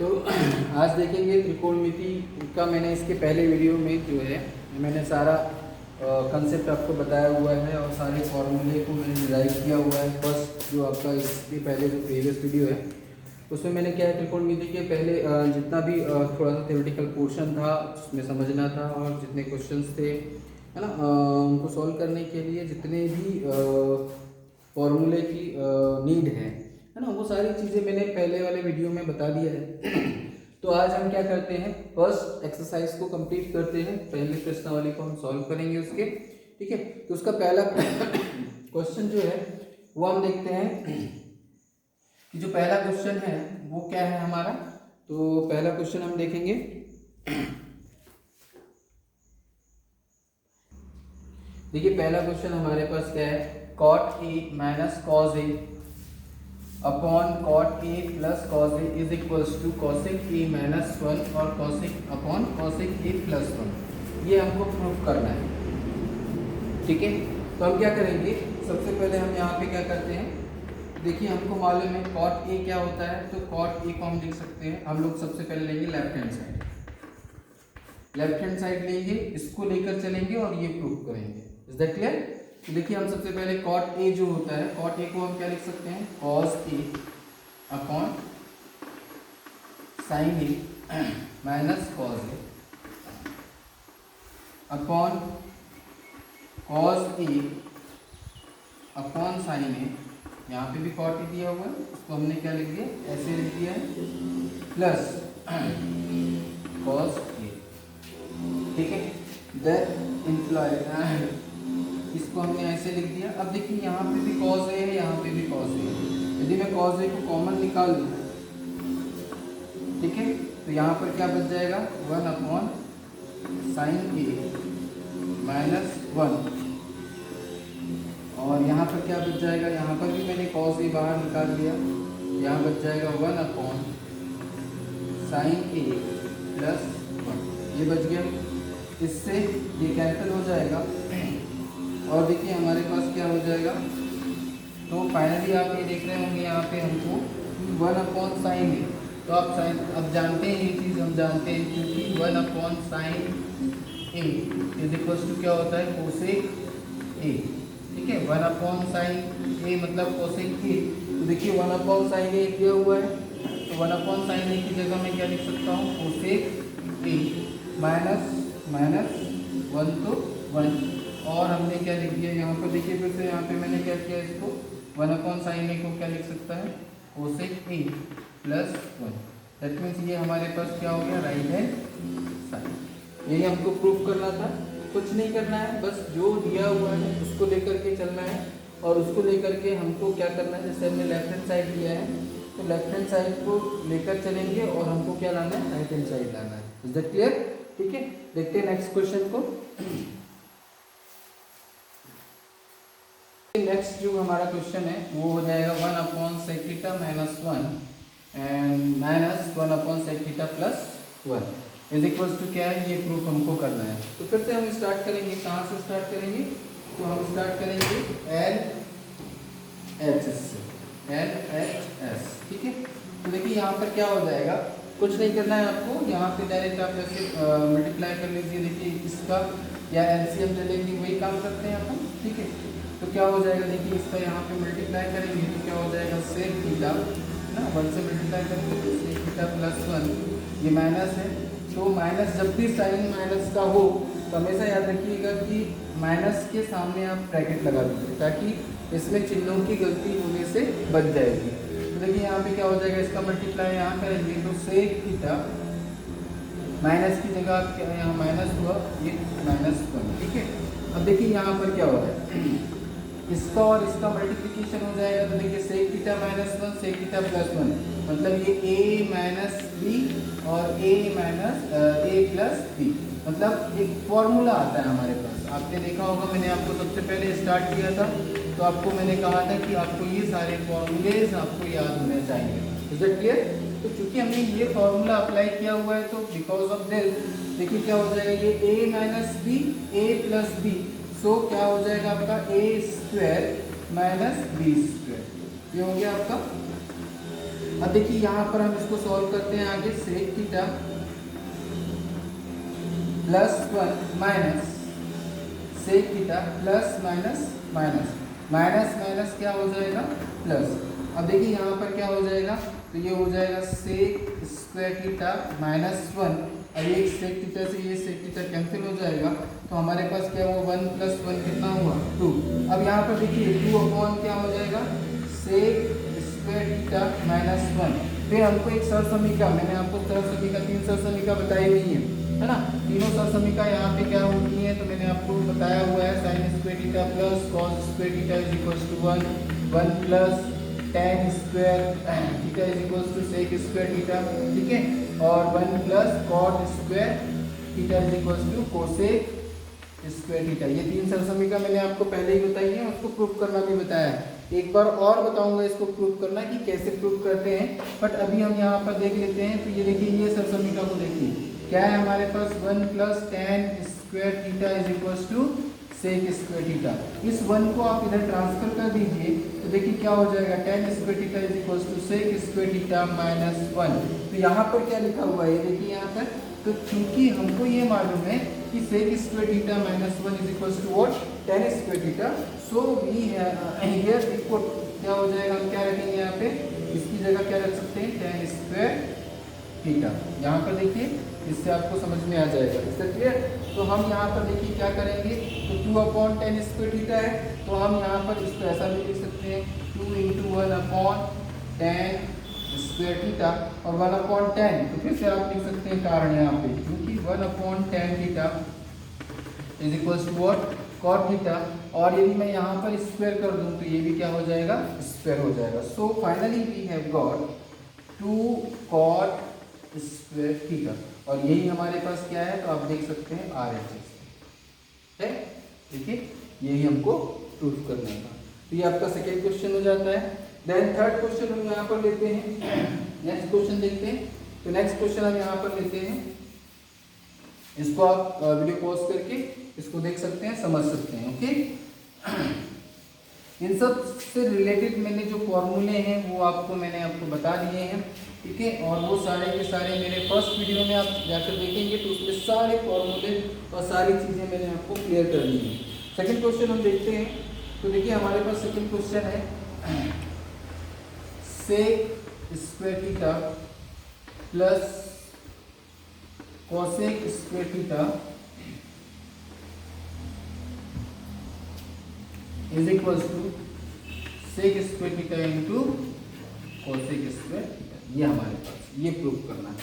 तो आज देखेंगे त्रिकोणमिति का। मैंने इसके पहले वीडियो में जो है मैंने सारा कंसेप्ट आपको बताया हुआ है और सारे फॉर्मूले को मैंने डिराइव किया हुआ है। फर्स्ट जो आपका इसके पहले जो प्रीवियस वीडियो है उसमें मैंने क्या है, त्रिकोणमिति के पहले जितना भी थोड़ा सा थ्योरेटिकल पोर्शन था उसमें समझना था और जितने क्वेश्चंस थे है ना, उनको सॉल्व करने के लिए जितने भी फॉर्मूले की नीड है ना, वो सारी चीज़ें मैंने पहले वाले वीडियो में बता दिया है। तो आज हम क्या करते हैं, फर्स्ट एक्सरसाइज को कंप्लीट करते हैं। पहले प्रश्नावली को हम सॉल्व करेंगे उसके, ठीक है। तो उसका पहला क्वेश्चन जो है वो हम देखते हैं कि जो पहला क्वेश्चन है वो क्या है हमारा। तो पहला क्वेश्चन हम देखेंगे। देखिए पहला क्वेश्चन हमारे पास क्या है, cot a minus cos a upon cot a plus cos a is equals to cosec a minus 1 और cosec upon cosec a plus 1। ये हमको प्रूफ करना है, ठीक है। तो हम क्या करेंगे, सबसे पहले हम यहाँ पे क्या करते हैं, देखिए हमको मालूम है cot a क्या होता है। तो cot a को हम लिख सकते हैं, हम लोग सबसे पहले लेंगे left hand side, left hand side लेंगे, इसको लेकर चलेंगे और ये प्रूफ करेंगे। Is that clear. तो देखिए हम सबसे पहले cot a जो होता है, cot a को हम क्या लिख सकते हैं, cos a upon sin a minus cos a upon cos a upon sin a। यहाँ पे भी cot a दिया हुआ है, उसको हमने क्या लिख दिया, ऐसे लिख दिया है, प्लस cos a, ठीक है। दैट इम्प्लॉय इसको हमने ऐसे लिख दिया। अब देखिए यहाँ पे भी cos a है, यहाँ पे भी cos a है। यदि मैं cos a को कॉमन निकाल लूँ, ठीक है, तो यहाँ पर क्या बच जाएगा, 1 अपॉन sin a माइनस 1। और यहाँ पर क्या बच जाएगा, यहाँ पर भी मैंने cos a बाहर निकाल दिया, यहाँ बच जाएगा 1 अपॉन sin a प्लस 1। ये बच गया, इससे ये कैंसिल हो जाएगा और देखिए हमारे पास क्या हो जाएगा। तो फाइनली आप ये देख रहे होंगे यहाँ पे हमको 1 अपॉन साइन ए। तो आप साइन अब जानते हैं, ये चीज़ हम जानते हैं क्योंकि 1 upon sine A is equals to क्या होता है, कोसेक ए, ठीक है। 1 अपॉन साइन ए मतलब कोसेक ए। तो देखिए 1 अपॉन साइन ए दिया हुआ है, तो 1 अपॉन साइन ए की जगह मैं क्या लिख सकता हूँ, कोसेक ए माइनस माइनस 1 तो 1। और हमने क्या लिख दिया यहाँ पर, देखिए फिर से यहाँ पे मैंने क्या किया, इसको 1 अपॉन साइन ए को क्या लिख सकता है, cosec A plus 1। That means ये हमारे पास क्या हो गया, राइट हैंड साइड। यही हमको प्रूफ करना था, कुछ नहीं करना है, बस जो दिया हुआ है उसको लेकर के चलना है और उसको लेकर के हमको क्या करना है, जैसे हमने लेफ्ट हैंड साइड लिया है तो लेफ्ट हैंड साइड को लेकर चलेंगे और हमको क्या लाना है, राइट हैंड साइड लाना है। इज दैट क्लियर, ठीक है। देखते हैं नेक्स्ट क्वेश्चन को। नेक्स्ट जो हमारा क्वेश्चन है वो हो जाएगा 1 upon sec theta minus 1 and minus 1 upon sec theta plus 1 is equals to क्या है, ये प्रूफ हमको करना है। तो फिर से हम स्टार्ट करेंगे, कहाँ से स्टार्ट करेंगे, तो हम स्टार्ट करेंगे LHS से, LHS, ठीक है। तो देखिए यहाँ पर क्या हो जाएगा, कुछ नहीं करना है आपको, यहाँ पे डायरेक्ट आप जैसे मल्टीप्लाई कर लीजिए। देखिए इसका या एलसीएम ले लेंगे, वही काम करते हैं अपन, ठीक है। तो क्या हो जाएगा, देखिए इसका यहाँ पे मल्टीप्लाई करेंगे तो क्या हो जाएगा, सेक थीटा ना, 1 से मल्टीप्लाई करेंगे तो सेक थीटा प्लस 1, ये माइनस है। तो माइनस जब भी साइन माइनस का हो तो हमेशा याद रखिएगा कि माइनस के सामने आप ब्रैकेट लगा दीजिए ताकि इसमें चिन्हों की गलती होने से बच जाएगी। तो देखिए यहाँ पे क्या हो जाएगा, इसका मल्टीप्लाई यहाँ करेंगे तो सेक थीटा माइनस की जगह क्या यहाँ माइनस हुआ, ये माइनस 1, ठीक है। अब देखिए यहाँ पर क्या हो रहा है, इसका और इसका मल्टीप्लिकेशन हो जाएगा। तो देखिए sec theta minus 1 sec theta plus 1 मतलब ये a माइनस बी और a minus a plus B, मतलब एक फॉर्मूला आता है हमारे पास। आपने देखा होगा, मैंने आपको सबसे पहले स्टार्ट किया था तो आपको मैंने कहा था कि आपको ये सारे फॉर्मूलेज आपको याद होने चाहिए। Is that clear. तो चूंकि हमने ये फॉर्मूला अप्लाई किया हुआ है तो बिकॉज ऑफ दिस देखिए क्या हो जाएगा, ये a minus B a plus B, so क्या हो जाएगा आपका a square minus B square, ये हो गया आपका अब देखिए यहाँ पर हम इसको सॉल्व करते हैं आगे, sec theta plus 1 minus sec theta plus minus minus minus minus क्या हो जाएगा प्लस। अब देखिए यहाँ पर क्या हो जाएगा, तो ये हो जाएगा सेक स्क्वायर थीटा माइनस 1। अब ये सेक थीटा से ये सेक थीटा कैंसिल हो जाएगा, तो हमारे पास क्या हुआ 1 प्लस 1 कितना हुआ 2। अब यहाँ पर देखिए 2 अपॉन क्या हो जाएगा सेक स्क्वायर थीटा माइनस 1। फिर हमको एक सरसमीका, मैंने आपको सरसमीका 3 सरसमीका बताई हुई है ना। तीनों सरसमीका यहाँ पे क्या होती है, तो मैंने आपको बताया हुआ है sine square theta plus cos square theta is equals to 1, 1 plus tan square theta is equals to sec square theta, ठीक है, और 1 plus cot square theta is equals to cosec square theta. ये 3 सरसमीका मैंने आपको पहले ही बताई है, उसको प्रूव करना भी बताया है। एक बार और बताऊंगा इसको प्रूव करना कि कैसे प्रूव करते हैं, बट अभी हम यहाँ पर देख लेते हैं। तो ये देखिए ये सरसमीका को देखिए क्या है हमारे पास 1 plus tan square theta is equals to sec square theta. इस 1 को आप इधर ट्रांसफर कर दीजिए, तो देखिए क्या हो जाएगा tan square theta is equals to sec square theta minus 1। तो यहाँ पर क्या लिखा हुआ है, ये देखिए यहाँ पर, तो चूंकि हमको ये मालूम है कि sec square theta minus 1 is equals to what tan square theta, so we here equal क्या हो जाएगा, हम क्या रखेंगे यहाँ पे, इसकी जगह क्या रख सकते हैं tan स्क्वायर थीटा। यहाँ पर देखिए इससे आपको समझ में आ जाएगा, इससे क्लियर। तो हम यहाँ पर देखिए क्या करेंगे, तो 2 अपॉन tan स्क्वायर थीटा है, तो हम यहाँ पर इसको ऐसा भी लिख सकते हैं 2 into 1 upon tan square theta और 1 अपॉन tan। तो फिर से आप लिख सकते हैं कारण यहाँ पे, क्योंकि 1 upon tan theta is equals to what cot theta, और यदि मैं यहाँ पर स्क्वायर कर दूँ तो ये भी क्या हो जाएगा स्क्वायर हो जाएगा। So finally we have got 2 cot square theta, और यही हमारे पास क्या है, तो आप देख सकते हैं RHS है, ठीक है, यही हमको प्रूफ करना था। तो ये आपका सेकेंड क्वेश्चन हो जाता है। देन थर्ड क्वेश्चन हम यहाँ पर लेते हैं, नेक्स्ट क्वेश्चन देखते हैं। तो नेक्स्ट क्वेश्चन हम यहाँ पर लेते हैं, इसको आप वीडियो पॉज करके इसको देख सकते हैं, समझ सकते हैं, ओके। इन सब से रिलेटेड मैंने जो फॉर्मूले हैं वो मैंने आपको बता दिए हैं, ठीक है, और वो सारे के सारे मेरे फर्स्ट वीडियो में आप जाकर देखेंगे तो उसमें सारे फॉर्मूले और सारी चीज़ें मैंने आपको क्लियर कर दी हैं। सेकंड क्वेश्चन हम देखते हैं। तो देखिए हमारे पास सेकंड क्वेश्चन है sec square theta plus cosec square theta is equals to sec square theta into cosec square theta. ये हमारे पास ये प्रूव करना है,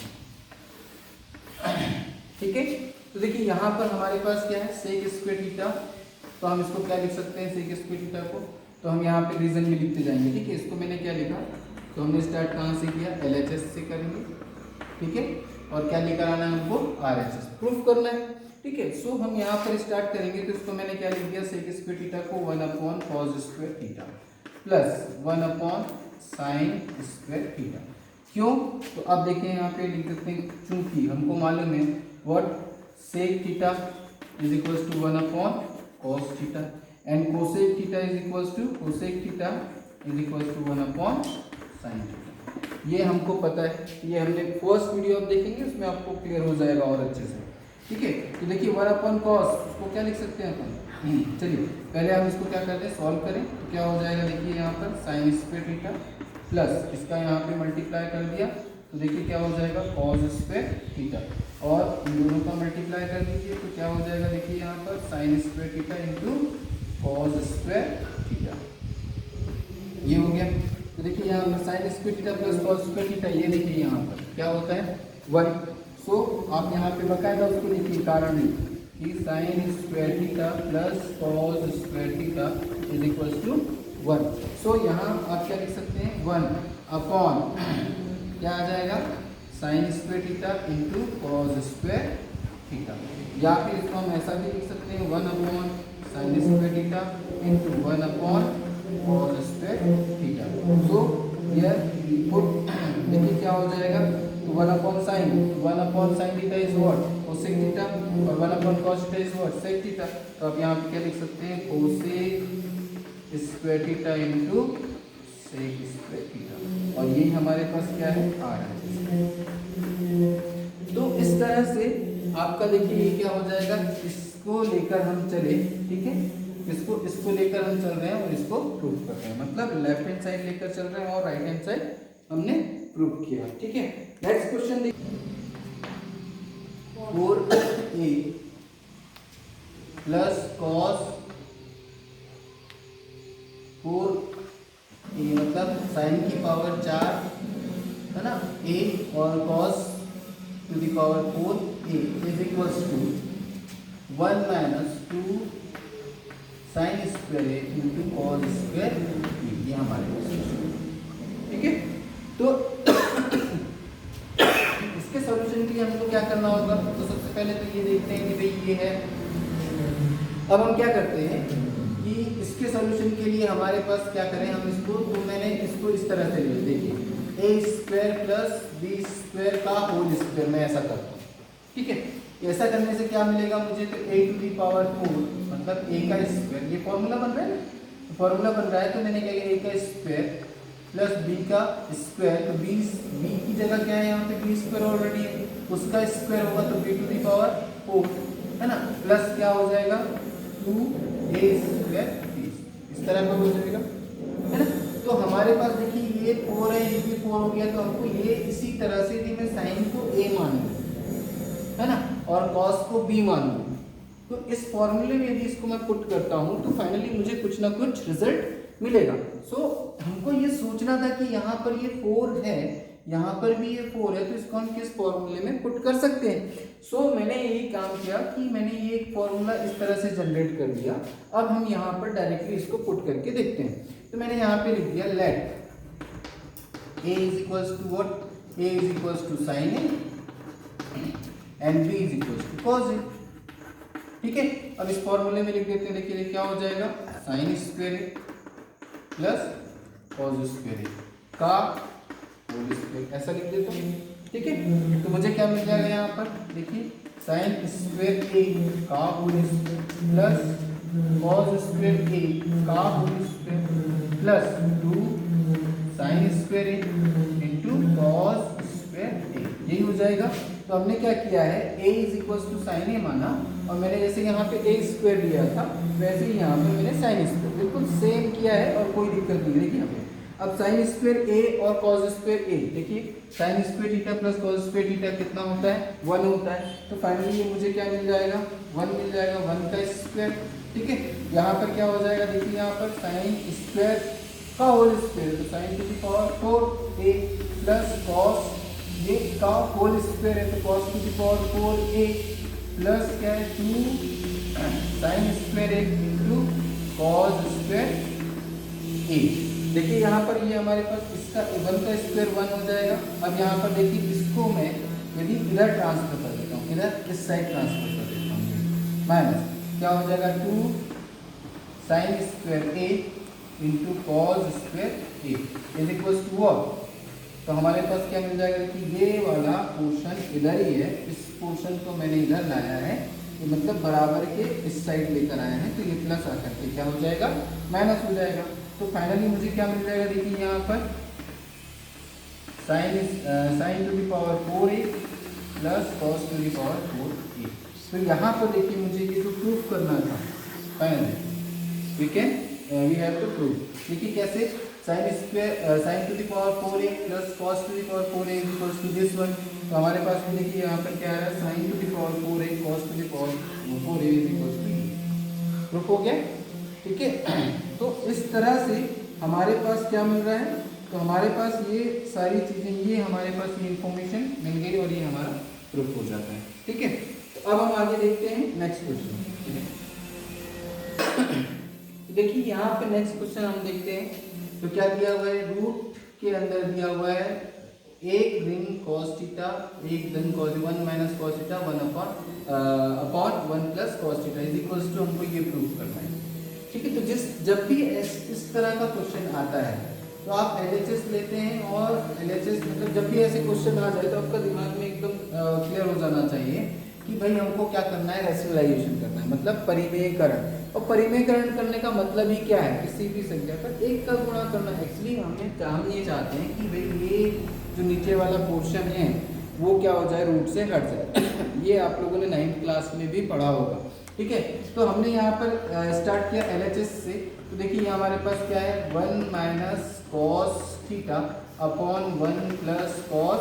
ठीक है। तो देखिए यहाँ पर हमारे पास क्या है सेक स्क्वायर थीटा, तो हम इसको क्या लिख सकते हैं सेक स्क्वायर थीटा को, तो हम यहाँ पे रीजन में लिखते जाएंगे, ठीक है। इसको मैंने क्या लिखा, तो हमने स्टार्ट कहाँ से किया LHS से करेंगे, ठीक है, और क्या लेकर आना है हमको RHS प्रूफ करना है, ठीक है। सो हम यहाँ पर स्टार्ट करेंगे, तो इसको मैंने क्या लिख दिया सेक स्क्वायर थीटा को 1 upon cos square theta plus 1 upon sine square theta. क्यों, तो अब देखिए यहाँ पे लिख सकते हैं, चूंकि हमको मालूम है what sec theta is equals to 1 upon cos theta and cosec theta is equals to cosec theta is equals to 1 upon sine theta. ये हमको पता है, ये हमने फर्स्ट वीडियो आप देखेंगे उसमें आपको क्लियर हो जाएगा और अच्छे से, ठीक है। तो देखिए 1 अपॉन कॉस, उसको क्या लिख सकते हैं अपन, चलिए पहले हम इसको क्या करते हैं सॉल्व करें, तो क्या हो जाएगा देखिए यहाँ पर साइन स्क्वायर थीटा प्लस इसका यहाँ पे मल्टीप्लाई कर दिया, तो देखिए क्या हो जाएगा कॉस स्क्वायर थीटा, और इन दोनों का मल्टीप्लाई कर दीजिए, तो क्या हो जाएगा देखिए यहाँ पर sign square theta into cos square theta, ये हो गया। तो देखिए यहाँ पर sign square theta plus cos square theta, ये देखिए यहाँ पर क्या होता है 1। सो आप यहाँ पे बकायदा उसको लिखिए कारण कि sine square theta plus cos square theta is equals to 1। So यहाँ आप क्या लिख सकते हैं 1 अपॉन क्या आ जाएगा sine square theta into cos square theta, या फिर इसको हम ऐसा भी लिख सकते हैं 1 upon sine square theta into 1 upon cos square theta. So here put देखिए क्या हो जाएगा, तो 1 upon sine theta is what cosec theta और 1 upon cos theta is what sec theta. तो आप यहाँ पे क्या लिख सकते हैं cosec square theta into sec square theta, और यही हमारे पास क्या है RHS। तो इस तरह से आपका देखिए ये क्या हो जाएगा, इसको लेकर हम चले, ठीक है, इसको लेकर हम चल रहे हैं और इसको प्रूव कर रहे हैं, मतलब लेफ्ट हैंड साइड लेकर चल रहे हैं और राइट हैंड साइड हमने प्रूव किया, ठीक है। नेक्स्ट क्वेश्चन देखिए, 4a प्लस कॉस 4a मतलब साइन की पावर 4 है ना, a और cos to the power 4a is equals to 1 minus 2 sine square A into cos square B, ये हमारे पास, ठीक है। तो इसके सॉल्यूशन के लिए हमको क्या करना होगा, तो सबसे पहले तो ये देखते हैं कि भाई ये है। अब हम क्या करते हैं कि इसके सॉल्यूशन के लिए हमारे पास क्या करें हम इसको, तो मैंने इसको इस तरह से लिया, देखिए ए स्क्वायर प्लस बी स्क्वायर का होल स्क्वायर, मैं ऐसा करता हूँ, ठीक है। ऐसा करने से क्या मिलेगा मुझे, तो a टू दी पावर 4 मतलब a का स्क्वायर, ये फॉर्मूला बन रहा है ना, फॉर्मूला बन रहा है, तो मैंने क्या किया a का स्क्वायर प्लस b का स्क्वायर, तो b की जगह क्या है यहाँ पे b स्क्वायर ऑलरेडी है, उसका स्क्वायर होगा तो b टू दी पावर 4 है ना, प्लस क्या हो जाएगा 2a स्क्वायर b, इस तरह का हो जाएगा, है ना। तो हमारे पास देखिए ये 4 है, ये भी 4 हो गया, तो हमको ये इसी तरह से कि मैं साइन को a मान लूँ, है ना, और कॉस को b मान लूँ, तो इस फॉर्मूले में यदि इसको मैं पुट करता हूँ तो फाइनली मुझे कुछ ना कुछ रिजल्ट मिलेगा। सो हमको ये सोचना था कि यहाँ पर ये 4 है, यहाँ पर भी ये 4 है, तो इसको हम किस फॉर्मूले में पुट कर सकते हैं। सो मैंने यही काम किया कि मैंने ये एक फॉर्मूला इस तरह से जनरेट कर दिया। अब हम यहाँ पर डायरेक्टली इसको पुट करके देखते हैं। तो मैंने यहाँ पे लिख दिया let a is equals to what, a is equals to sine A and b is equals to cos A, ठीक है। अब इस फॉर्मूले में लिख देते हैं, देखिए क्या हो जाएगा, sine square a plus cos square A का होल स्क्वायर, ऐसा लिख देता हूँ, ठीक है। तो मुझे क्या मिल जाएगा यहाँ पर, देखिए साइन स्क्वायर ए का whole square plus cos square A का whole square plus 2 sine square A into cos square A, यही हो जाएगा। तो हमने क्या किया है, a is equals to sine A माना, और मैंने जैसे यहाँ पे a स्क्वायर लिया था वैसे ही यहाँ पे मैंने साइन स्क्वायर बिल्कुल सेम किया है और कोई दिक्कत नहीं। देखिए यहाँ पे अब साइन स्क्वायर a और कॉस स्क्वायर a, देखिए sine square theta plus cos square theta कितना होता है, 1 होता है। तो फाइनली ये मुझे क्या मिल जाएगा, 1 मिल जाएगा, 1 का स्क्वायर, ठीक है। यहाँ पर क्या हो जाएगा, देखिए यहाँ पर साइन स्क्वायर का होल स्क्वायर, तो sign to the power 4a plus cos ये का होल स्क्वायर है, तो cos to the power 4a plus क्या है 2 sine square A into cos square ए। देखिए यहाँ पर ये हमारे पास इसका 1 का स्क्वायर 1 हो जाएगा। अब यहाँ पर देखिए इसको मैं यदि इधर ट्रांसफर कर देता हूँ, इधर इस साइड ट्रांसफर कर देता हूँ, माइनस क्या हो जाएगा 2 sine square A into cos square A is equals to what. तो हमारे पास क्या मिल जाएगा कि ये वाला पोर्शन इधर ही है, इस पोर्शन को मैंने इधर लाया है, ये मतलब बराबर के इस साइड लेकर आए हैं, तो ये प्लस आकर के क्या हो जाएगा, माइनस हो जाएगा। तो फाइनली मुझे क्या मिल जाएगा, देखिए यहाँ पर sign to the power 4a plus cos to the power 4a। तो यहाँ पर देखिए मुझे ये जो प्रूफ करना था finally we have to prove. देखिए कैसे, sine to the power 4a plus cos to the power 4a is equals to this one. तो हमारे पास में देखिए यहाँ पर क्या आ रहा है, sine to the power 4a cos to the power 4a is equals to e। Proof हो गया, ठीक है। तो इस तरह से हमारे पास क्या मिल रहा है, तो हमारे पास ये सारी चीज़ें, ये हमारे पास ये इंफॉर्मेशन मिल गई और ये हमारा प्रूफ हो जाता है, ठीक है। तो अब हम आगे देखते हैं नेक्स्ट क्वेश्चन, ठीक है। देखिए यहाँ पे नेक्स्ट क्वेश्चन हम देखते हैं। तो क्या दिया हुआ है, रूट के अंदर दिया हुआ है एक ऋण कॉस थीटा, एक धन cos 1 minus cos theta 1 upon 1 plus cos theta is equals to, हमको ये प्रूव करना है, ठीक है। तो जब भी इस तरह का क्वेश्चन आता है तो आप LHS लेते हैं, और LHS मतलब जब भी ऐसे क्वेश्चन आ जाए तो आपका दिमाग में एकदम क्लियर हो जाना चाहिए कि भाई हमको क्या करना है, रैशनलाइजेशन करना है, मतलब परिमेयकरण। और परिमेयकरण करने का मतलब ही क्या है, किसी भी संख्या पर एक का गुणा करना। एक्चुअली हम ये चाहते हैं कि भाई ये जो नीचे वाला पोर्शन है वो क्या हो जाए, रूट से हट जाए। ये आप लोगों ने 9th क्लास में भी पढ़ा होगा, ठीक है। तो हमने यहाँ पर स्टार्ट किया LHS से। तो देखिए यहाँ हमारे पास क्या है, 1 minus cos theta upon 1 plus cos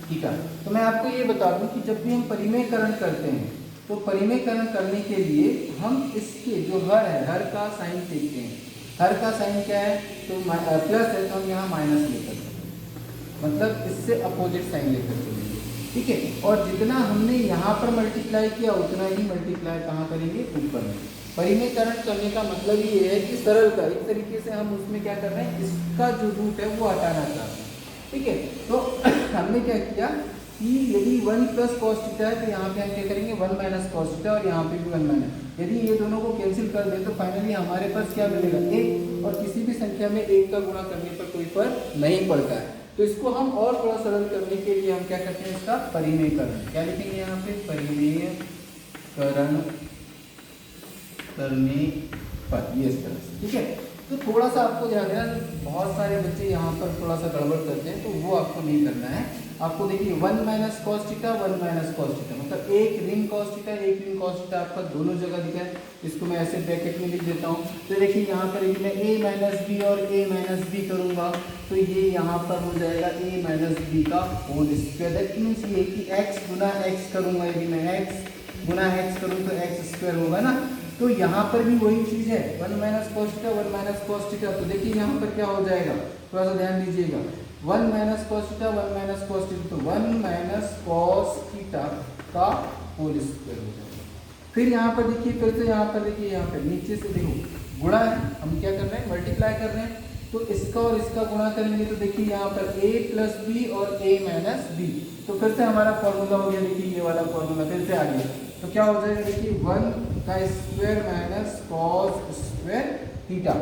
theta. तो मैं आपको ये बता दूं कि जब भी हम परिमेयकरण करते हैं तो परिमेयकरण करने के लिए हम इसके जो हर है, हर का साइन देखते हैं। हर का साइन क्या है, तो प्लस है तो हम यहाँ माइनस लेकर चलेंगे, मतलब इससे अपोजिट साइन लेकर चलेंगे, ठीक है। और जितना हमने यहाँ पर मल्टीप्लाई किया उतना ही मल्टीप्लाई कहाँ करेंगे, ऊपर में। परिमेयकरण करने का मतलब ये है कि सरल का एक तरीके से हम उसमें क्या कर रहे हैं, इसका जो रूट है वो हटाना चाहते हैं, ठीक है। तो हमने क्या किया कि यदि 1 प्लस कॉस थीटा है तो यहाँ पे हम क्या करेंगे, 1 माइनस कॉस थीटा, और यहाँ पे भी 1 माइनस। यदि ये दोनों को कैंसिल कर दें तो फाइनली हमारे पास क्या मिलेगा, 1। और किसी भी संख्या में 1 का गुणा करने पर कोई फर्क नहीं पड़ता है। तो इसको हम और थोड़ा सरल करने के लिए हम क्या करते हैं, इसका परिमेयकरण। क्या लिखेंगे यहाँ पे, परिमेयकरण करने पर, ये इस तरह से, ठीक है। तो थोड़ा सा आपको ध्यान देना, बहुत सारे बच्चे यहाँ पर थोड़ा सा गड़बड़ करते हैं, तो वो आपको नहीं करना है। आपको देखिए 1 minus cos theta, 1 minus cos theta, मतलब एक ऋण कॉस थीटा, एक ऋण कॉस थीटा आपका दोनों जगह दिखा है। इसको मैं ऐसे ब्रैकेट में लिख देता हूँ। तो देखिए यहाँ पर यदि मैं a माइनस बी और a माइनस बी करूँगा तो ये यहाँ पर हो जाएगा a माइनस बी का होल स्क्वायर। दैट मीन्स ये कि x गुना x करूँगा, यदि मैं x गुना x करूँ तो x स्क्वायर होगा ना। तो यहाँ पर भी वही चीज़ है, 1 minus cos theta, 1 minus cos theta. तो देखिए यहाँ पर क्या हो जाएगा, थोड़ा सा ध्यान दीजिएगा, 1 minus cos theta, 1 minus cos theta, तो 1 माइनस कॉस थीटा का होल स्क्वायर हो जाएगा। फिर यहाँ पर देखिए, फिर से यहाँ पर देखिए, यहाँ पर नीचे से देखो गुणा है, हम क्या कर रहे हैं, मल्टीप्लाई कर रहे हैं। तो इसका और इसका गुणा करेंगे तो देखिए यहाँ पर a प्लस बी और a माइनस बी। तो फिर से हमारा फॉर्मूला हो गया, देखिए ये वाला फॉर्मूला फिर से आ गया। तो क्या हो जाएगा, देखिए 1 का square minus cos square theta.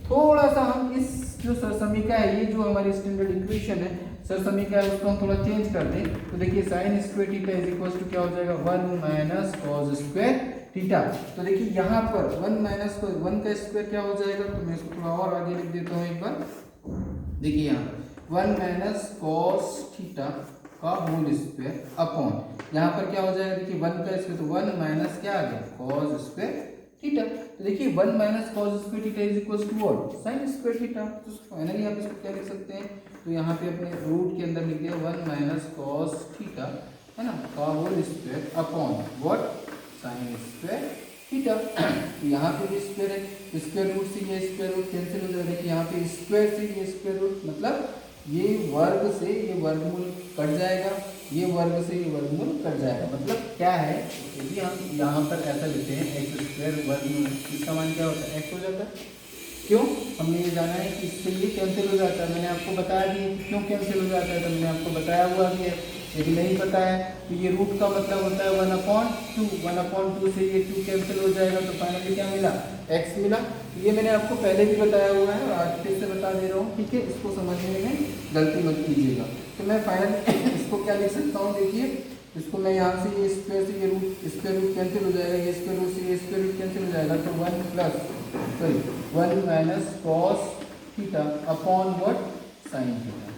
थोड़ा सा हम इस जो सरसमीका है, ये जो हमारी स्टैंडर्ड इक्वेशन है सरसमीका है, उसको हम थोड़ा चेंज कर दें तो देखिए sine square theta is equal to क्या हो जाएगा, 1 माइनस कॉस स्क्वायर थीटा। तो देखिए यहाँ पर 1 माइनस 1 का स्क्वायर क्या हो जाएगा, तो मैं इसको थोड़ा और आगे लिख देता हूँ एक बार। देखिए यहाँ पर 1 माइनस कॉस थीटा का होल स्क्वायर अपॉन, यहाँ पर क्या हो जाएगा, देखिए 1 का स्क्वायर, तो 1 माइनस क्या आ गया, कॉस स्क्वायर थीटा। तो देखिए 1 minus cos square theta is equal to what, sine square theta. तो फाइनली आप इसको क्या लिख सकते हैं, तो यहाँ पे अपने रूट के अंदर लिख दिया 1 माइनस कॉस थीटा, है ना, का whole square upon what, sine square theta. तो यहाँ पे भी स्क्वायर है, स्क्वायर रूट से ये स्क्वायर रूट कैंसिल हो जाएगा। यहाँ पे स्क्वायर से ये स्क्वायर रूट, मतलब ये वर्ग से ये वर्गमूल कट जाएगा, ये वर्ग से ये वर्गमूल कट जाएगा। मतलब क्या है, यदि हम यहाँ पर ऐसा लिखते हैं एक्स स्क्वायर वर्गमूल, इसका मान क्या होता है, एक्स हो जाता है। क्यों, हमने ये जाना है कि इससे ये कैंसिल हो जाता है। मैंने आपको बताया भी क्यों कैंसिल हो जाता है, तो मैंने आपको बताया हुआ भी है। यदि नहीं पता है तो ये रूट का मतलब होता है 1/2, 1/2 से ये 2 कैंसिल हो जाएगा। तो फाइनली क्या मिला, x मिला। ये मैंने आपको पहले भी बताया हुआ है और आज फिर से बता दे रहा हूँ, ठीक है। इसको समझने में गलती मत कीजिएगा। तो मैं फाइनली इसको क्या लिख सकता हूँ, देखिए इसको मैं यहाँ से ये स्क्वायर से ये रूट, स्क्वायर रूट कैंसिल हो जाएगा, ये स्क्वायर रूट से ये स्क्वायर रूट कैंसिल हो जाएगा। तो 1 minus cos theta upon what, sign theta.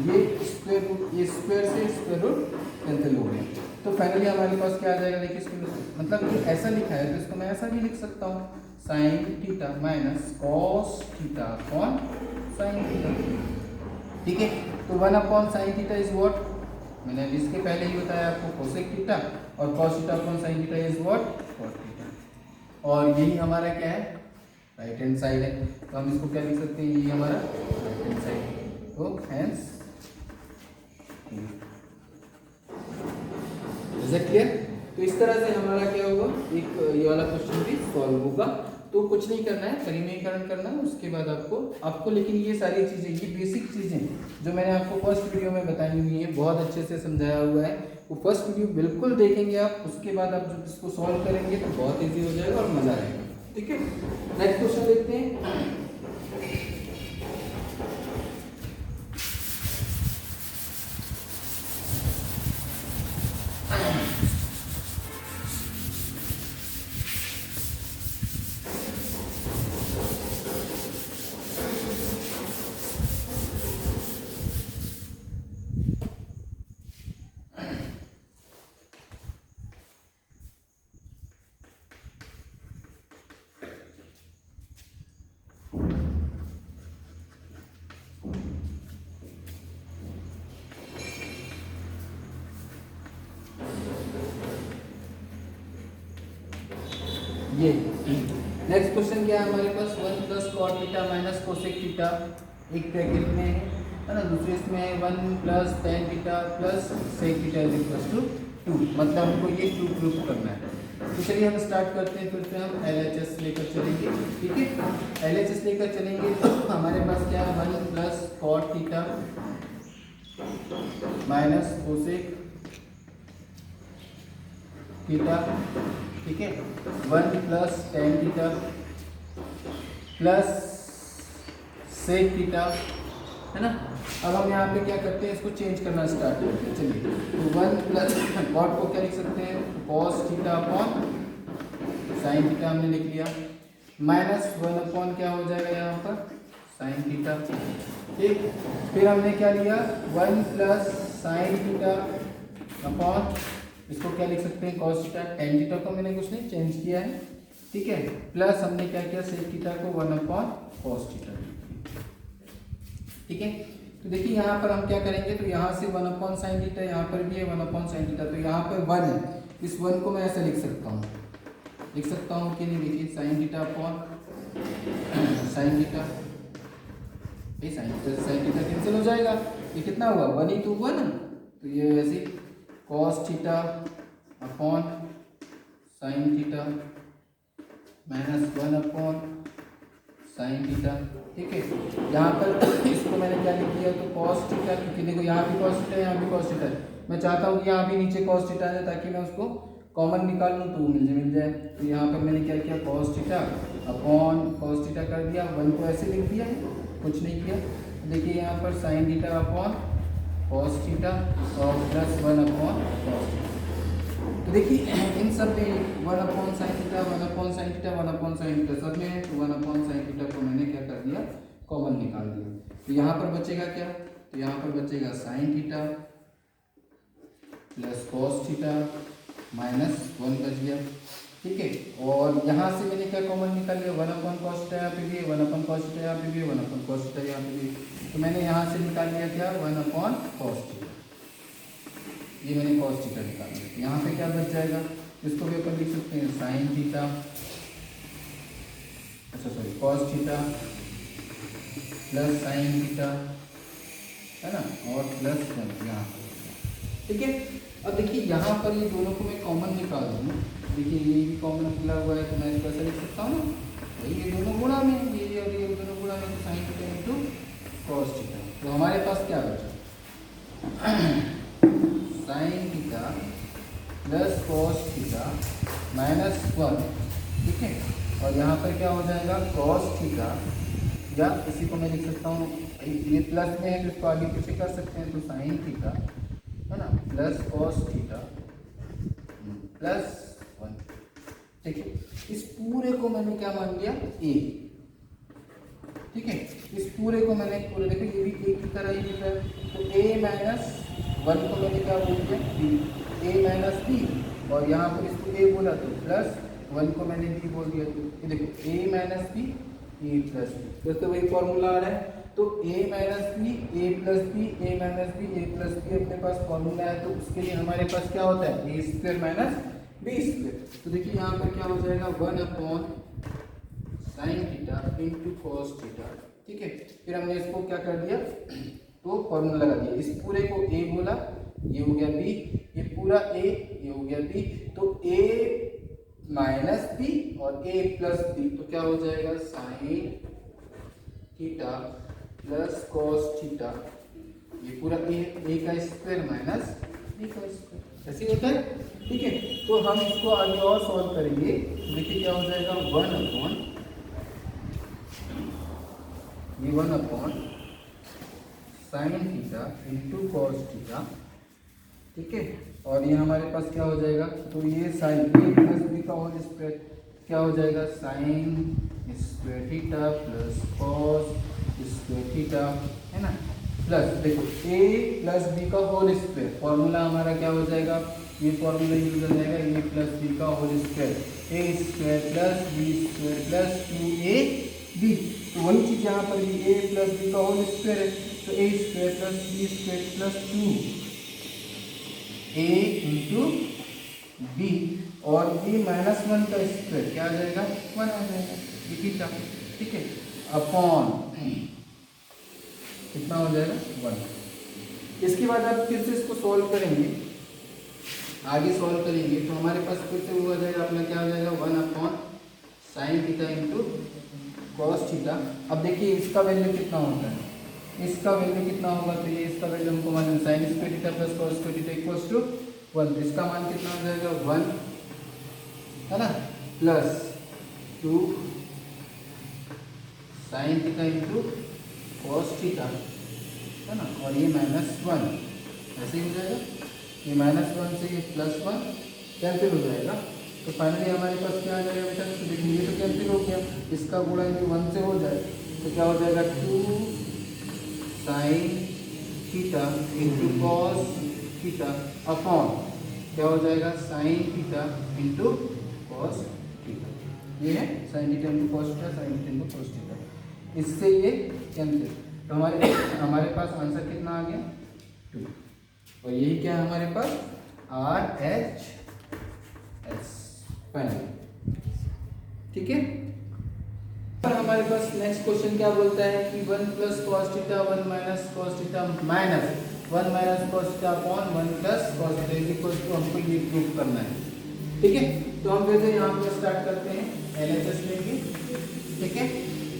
ये स्क्वायर रूट, ये स्क्वायर से स्क्वायर रूट कैंसिल हो गया। तो फाइनली हमारे पास क्या आ जाएगा, देखिए इसको मतलब ये ऐसा लिखा है तो इसको मैं ऐसा भी लिख सकता हूँ, sine theta minus cos theta upon sine theta, ठीक है। तो 1 upon sine theta is what, मैंने इसके पहले ही बताया आपको, कोसेक थीटा, और cos theta upon sine theta is what, cos theta. और यही हमारा क्या है, राइट हैंड साइड है। तो हम इसको क्या लिख सकते हैं, ये हमारा राइट हैंड साइड है। तो हैंस इज इट क्लियर। तो इस तरह से हमारा क्या होगा, एक ये वाला क्वेश्चन भी सॉल्व होगा। तो कुछ नहीं करना है, परिमेयकरण करना है, उसके बाद आपको लेकिन ये सारी चीज़ें, ये बेसिक चीज़ें जो मैंने आपको फर्स्ट वीडियो में बताई हुई है, बहुत अच्छे से समझाया हुआ है, वो फर्स्ट वीडियो बिल्कुल देखेंगे आप। उसके बाद आप जब इसको सॉल्व करेंगे तो बहुत ईजी हो जाएगा और मज़ा आएगा, ठीक है। नेक्स्ट क्वेश्चन देखते हैं। ये नेक्स्ट क्वेश्चन क्या है हमारे पास, 1 plus cot theta minus cosec theta एक ब्रैकेट में है ना, दूसरे इसमें है 1 plus tan theta plus sec theta is equal to 2, मतलब हमको ये 2 प्रूफ करना है। तो चलिए हम स्टार्ट करते हैं, फिर से हम LHS लेकर चलेंगे, ठीक है। LHS लेकर चलेंगे तो हमारे पास क्या है, 1 plus cot theta minus cosec theta, ठीक है, 1 plus tan theta plus sec theta, है ना। अब हम यहाँ पे क्या करते हैं, इसको चेंज करना स्टार्ट करते हैं। चलिए, तो 1 प्लस कॉट को क्या लिख सकते हैं, cos theta upon sine theta हमने लिख लिया, माइनस 1 अपॉन क्या हो जाएगा यहाँ पर साइन थीटा, ठीक। फिर हमने क्या लिया, 1 प्लस साइन थीटा अपॉन, इसको क्या लिख सकते हैं कॉस थीटा, टेन थीटा को मैंने कुछ नहीं चेंज किया है, ठीक है, प्लस हमने क्या किया सेक थीटा को 1 अपॉन कॉस थीटा, ठीक है। तो देखिए यहाँ पर हम क्या करेंगे, तो यहाँ से 1 अपॉन साइन थीटा, यहाँ पर भी है 1 अपॉन साइन थीटा, तो यहाँ पर 1 है, इस 1 को मैं ऐसे लिख सकता हूँ कि नहीं, देखिए sign theta upon sine theta, ये साइन थीटा से साइन थीटा कैंसिल हो जाएगा, ये कितना हुआ 1 ही तो हुआ ना, तो ये वैसे cos theta upon sine theta minus 1 upon sine theta, ठीक है। यहाँ पर इसको मैंने क्या लिख दिया, तो कॉस थीटा, क्योंकि देखो यहाँ भी कॉस थीटा है, यहाँ भी कॉस थीटा है, मैं चाहता हूँ कि यहाँ भी नीचे कॉस थीटा है ताकि मैं उसको कॉमन निकाल लूँ तो मिल जाए। तो यहाँ पर मैंने क्या किया, cos theta upon cos theta कर दिया, 1 को ऐसे लिख दिया, कुछ नहीं किया। देखिए यहाँ पर sign theta upon cos theta और प्लस 1 अपॉन कॉस थीटा। तो देखिए इन सब में 1 upon sine theta 1 upon sine theta 1 upon sine theta सब में है, तो 1 अपॉन साइन थीटा को मैंने क्या कर दिया, कॉमन निकाल दिया। तो यहाँ पर बचेगा क्या, तो यहाँ पर बचेगा sine theta plus cos theta minus 1 बच गया, ठीक है। और यहाँ से मैंने क्या कॉमन निकाल लिया, 1 अपॉन कॉस थीटा यहाँ पे भी है, 1 अपॉन कॉस थीटा यहाँ पे भी है, 1 अपॉन कॉस थीटा यहाँ पे भी, तो मैंने यहाँ से निकाल लिया क्या, 1 अपॉन कॉस थीटा, ये मैंने कॉस थीटा निकाल लिया। यहाँ पे क्या बच जाएगा, इसको भी अपन लिख सकते हैं साइन थीटा, अच्छा sorry cos theta plus sine theta, है ना, और प्लस 1 यहाँ पर, ठीक है। अब देखिए यहाँ पर ये दोनों को मैं कॉमन निकाल दूँ, देखिए ये भी कॉमन निकला हुआ है, तो मैं इसको ऐसा लिख सकता हूँ ना, भाई ये दोनों गुणा में, ये और ये दोनों गुणा में, तो sine theta into cos theta, तो हमारे पास क्या बचा sine theta plus cos theta minus 1, ठीक है। और यहाँ पर क्या हो जाएगा कॉस थीटा, या इसी को मैं लिख सकता हूँ, ये प्लस में है तो इसको आगे पीछे कर सकते हैं, तो साइन थीटा है ना प्लस कॉस थीटा प्लस 1, ठीक है। इस पूरे को मैंने क्या मान लिया a, ठीक है। इस पूरे को मैंने पूरे देखो ये भी a की तरह ही दिख रहा है, तो a माइनस 1 को मैंने क्या बोल दिया b, a माइनस b, और यहाँ पर इसको a बोला तो प्लस 1 को मैंने b बोल दिया, तो ये देखो a minus b a plus b, तो वही फॉर्मूला आ रहा है, तो a minus b a plus b a minus b a plus b अपने पास फॉर्मूला है, तो उसके लिए हमारे पास क्या होता है a square minus b square. तो देखिए यहाँ पर क्या हो जाएगा 1 upon sine theta into cos theta, ठीक है। फिर हमने इसको क्या कर दिया, तो फॉर्मूला लगा दिया, इस पूरे को a बोला, ये हो गया b, ये पूरा a, ये हो गया b, तो a माइनस b और a प्लस b, तो क्या हो जाएगा sine theta plus cos theta, ये पूरा a का स्क्वायर माइनस b का स्क्वायर, ऐसे होता है, ठीक है। तो हम इसको आगे और सॉल्व करेंगे, देखिए क्या हो जाएगा 1 अपॉन ये 1 upon sine theta into cos theta, ठीक है। और ये हमारे पास क्या हो जाएगा, तो ये साइन a प्लस b का होल स्क्वायर क्या हो जाएगा sine square theta plus cos square theta, है ना, प्लस देखो a प्लस b का होल स्क्वायर, फॉर्मूला हमारा क्या हो जाएगा, ये फॉर्मूला यूज हो जाएगा a प्लस b का whole square, a square plus b square plus 2ab, तो वही चीज़ यहाँ पर भी a प्लस b का होल स्क्वायर है, तो a square plus b square plus 2a into b, और ये -1 का स्क्वायर क्या आ जाएगा 1 आ जाएगा ये थीटा, ठीक है, अपॉन कितना हो जाएगा 1। इसके बाद आप फिर से इसको सॉल्व करेंगे, आगे सॉल्व करेंगे तो हमारे पास फिर से वो हो जाएगा अपना क्या हो जाएगा 1 upon sine theta into cos theta. अब देखिए इसका वैल्यू कितना होता है, इसका वैल्यू कितना होगा, तो ये इसका वैल्यू हमको मालूम है sine square theta plus cos square theta equals to 1, तो इसका मान कितना हो जाएगा 1 है ना, plus 2 sine theta into cos theta है ना, और ये -1 ऐसे ही हो जाएगा, ये -1 से ये +1 कैंसिल हो जाएगा, तो फाइनली हमारे पास क्या आ जाएगा बेटा, तो देखिए ये तो कैंसिल हो गया, इसका गुणा यदि 1 से हो जाए तो क्या हो जाएगा 2 sine theta into cos theta upon क्या हो जाएगा sine theta into cos theta, ये है sine theta into cos theta, sine theta into cos theta, इससे ये कैंसिल, तो हमारे पास आंसर कितना आ गया 2, और यही क्या है हमारे पास RHS फाइनल, ठीक है। पर हमारे पास नेक्स्ट क्वेश्चन क्या बोलता है कि 1 plus cos theta 1 minus cos theta minus 1 minus cos theta upon 1 plus cos theta is equal to हमको ये प्रूव करना है, ठीक है। तो हम वैसे यहाँ पर स्टार्ट करते हैं, LHS लेंगे, ठीक है।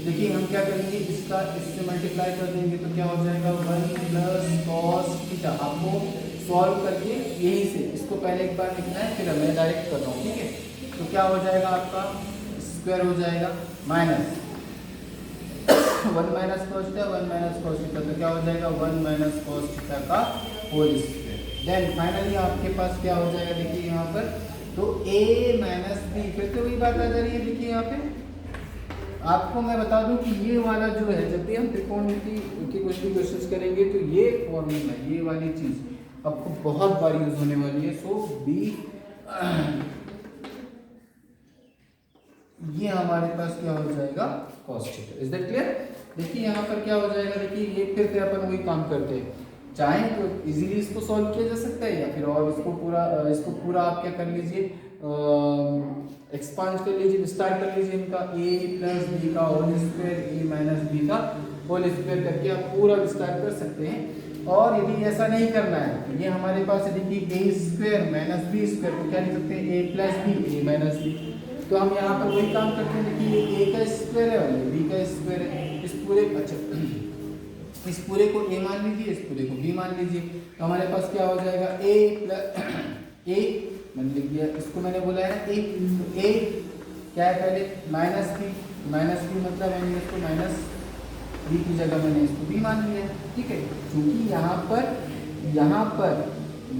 देखिए हम क्या करेंगे, इसका इससे मल्टीप्लाई कर देंगे तो क्या हो जाएगा 1 प्लस कॉस थीटा, आपको सॉल्व करके यही से इसको पहले एक बार लिखना है, फिर मैं डायरेक्ट कर रहा हूँ, ठीक है। तो क्या हो जाएगा आपका स्क्वायर हो जाएगा minus 1 minus cos theta 1 minus cos theta, तो क्या हो जाएगा 1 माइनस कॉस थीटा का होल स्क्वायर, देन फाइनली आपके पास क्या हो जाएगा, देखिए यहाँ पर तो a माइनस बी, फिर तो वही बात आ जा रही है, देखिए यहाँ पे आपको मैं बता दूं कि ये वाला जो है, जब भी हम त्रिकोणमिति की कुछ भी क्वेश्चंस करेंगे तो ये फॉर्मूला, ये वाली चीज आपको बहुत बार यूज होने वाली है, सो बी ये हमारे पास क्या हो जाएगा cos theta, is that clear. देखिए यहाँ पर क्या हो जाएगा, देखिए ये फिर से अपन वही काम करते हैं, चाहे तो इजीली इसको सॉल्व किया जा सकता है, या फिर और इसको पूरा आप क्या कर लीजिए, एक्सपांड कर लीजिए, विस्तार कर लीजिए इनका a प्लस बी का whole square a minus b का होल स्क्वायर करके आप पूरा विस्तार कर सकते हैं। और यदि ऐसा नहीं करना है तो ये हमारे पास है, देखिए a square minus B square को क्या लिख सकते हैं a plus b a minus b, तो हम यहाँ पर वही काम करते हैं, देखिए ये a का स्क्वायर है और ये b का स्क्वायर है, इस पूरे इस पूरे को a मान लीजिए, इस पूरे को b मान लीजिए, तो हमारे पास क्या हो जाएगा a प्लस a मैंने लिख दिया, इसको मैंने बोला है a, तो a क्या है पहले माइनस बी मतलब मैंने इसको माइनस बी की जगह मैंने इसको b मान लिया, ठीक है। क्योंकि यहाँ पर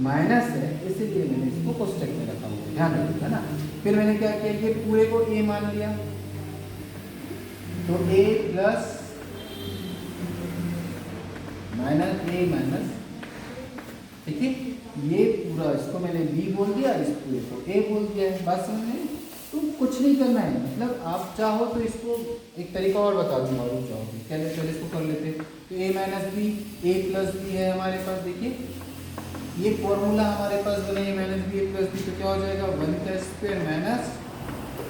माइनस है इसीलिए मैंने इसको कोष्टक में रखा हुआ है, ध्यान रखिएगा ना। फिर मैंने क्या किया, ये पूरे को a मान लिया, तो a प्लस माइनस, ठीक है, ये पूरा इसको मैंने b बोल दिया, इस पूरे को a बोल दिया है, बात समझ में। तो कुछ नहीं करना है, मतलब आप चाहो तो इसको एक तरीका और बता दूंगा, और चाहो पहले इसको कर लेते हैं, तो a minus B a plus b है हमारे पास, देखिए ये फॉर्मूला हमारे पास बना है minus B a plus b, तो क्या हो जाएगा 1 का स्क्वायर माइनस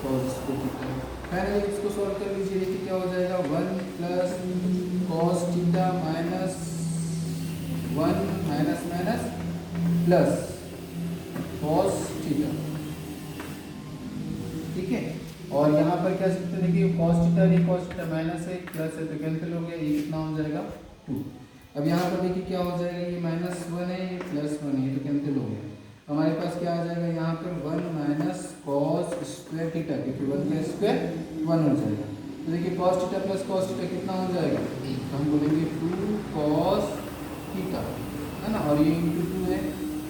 कॉस थीटा, पहले इसको सॉल्व कर लीजिए, देखिए क्या हो जाएगा 1 plus cos theta minus 1 minus plus cos theta, ठीक है। और यहाँ पर क्या सकते हैं, देखिए कॉस थीटा नहीं, कॉस थीटा माइनस है प्लस है तो कैंसिल हो गया, ये कितना हो जाएगा 2। अब यहाँ पर देखिए क्या हो जाएगा, ये -1 है ये +1 है, ये तो कैंसिल हो गया, हमारे पास क्या आ जाएगा यहाँ पर 1 माइनस कॉस स्क्वायर थीटा, क्योंकि 1 का स्क्वायर 1 हो जाएगा, तो देखिए cos theta plus cos theta कितना हो जाएगा, तो हम बोलेंगे 2 कॉस थीटा है ना, और ये इंटू 2 है,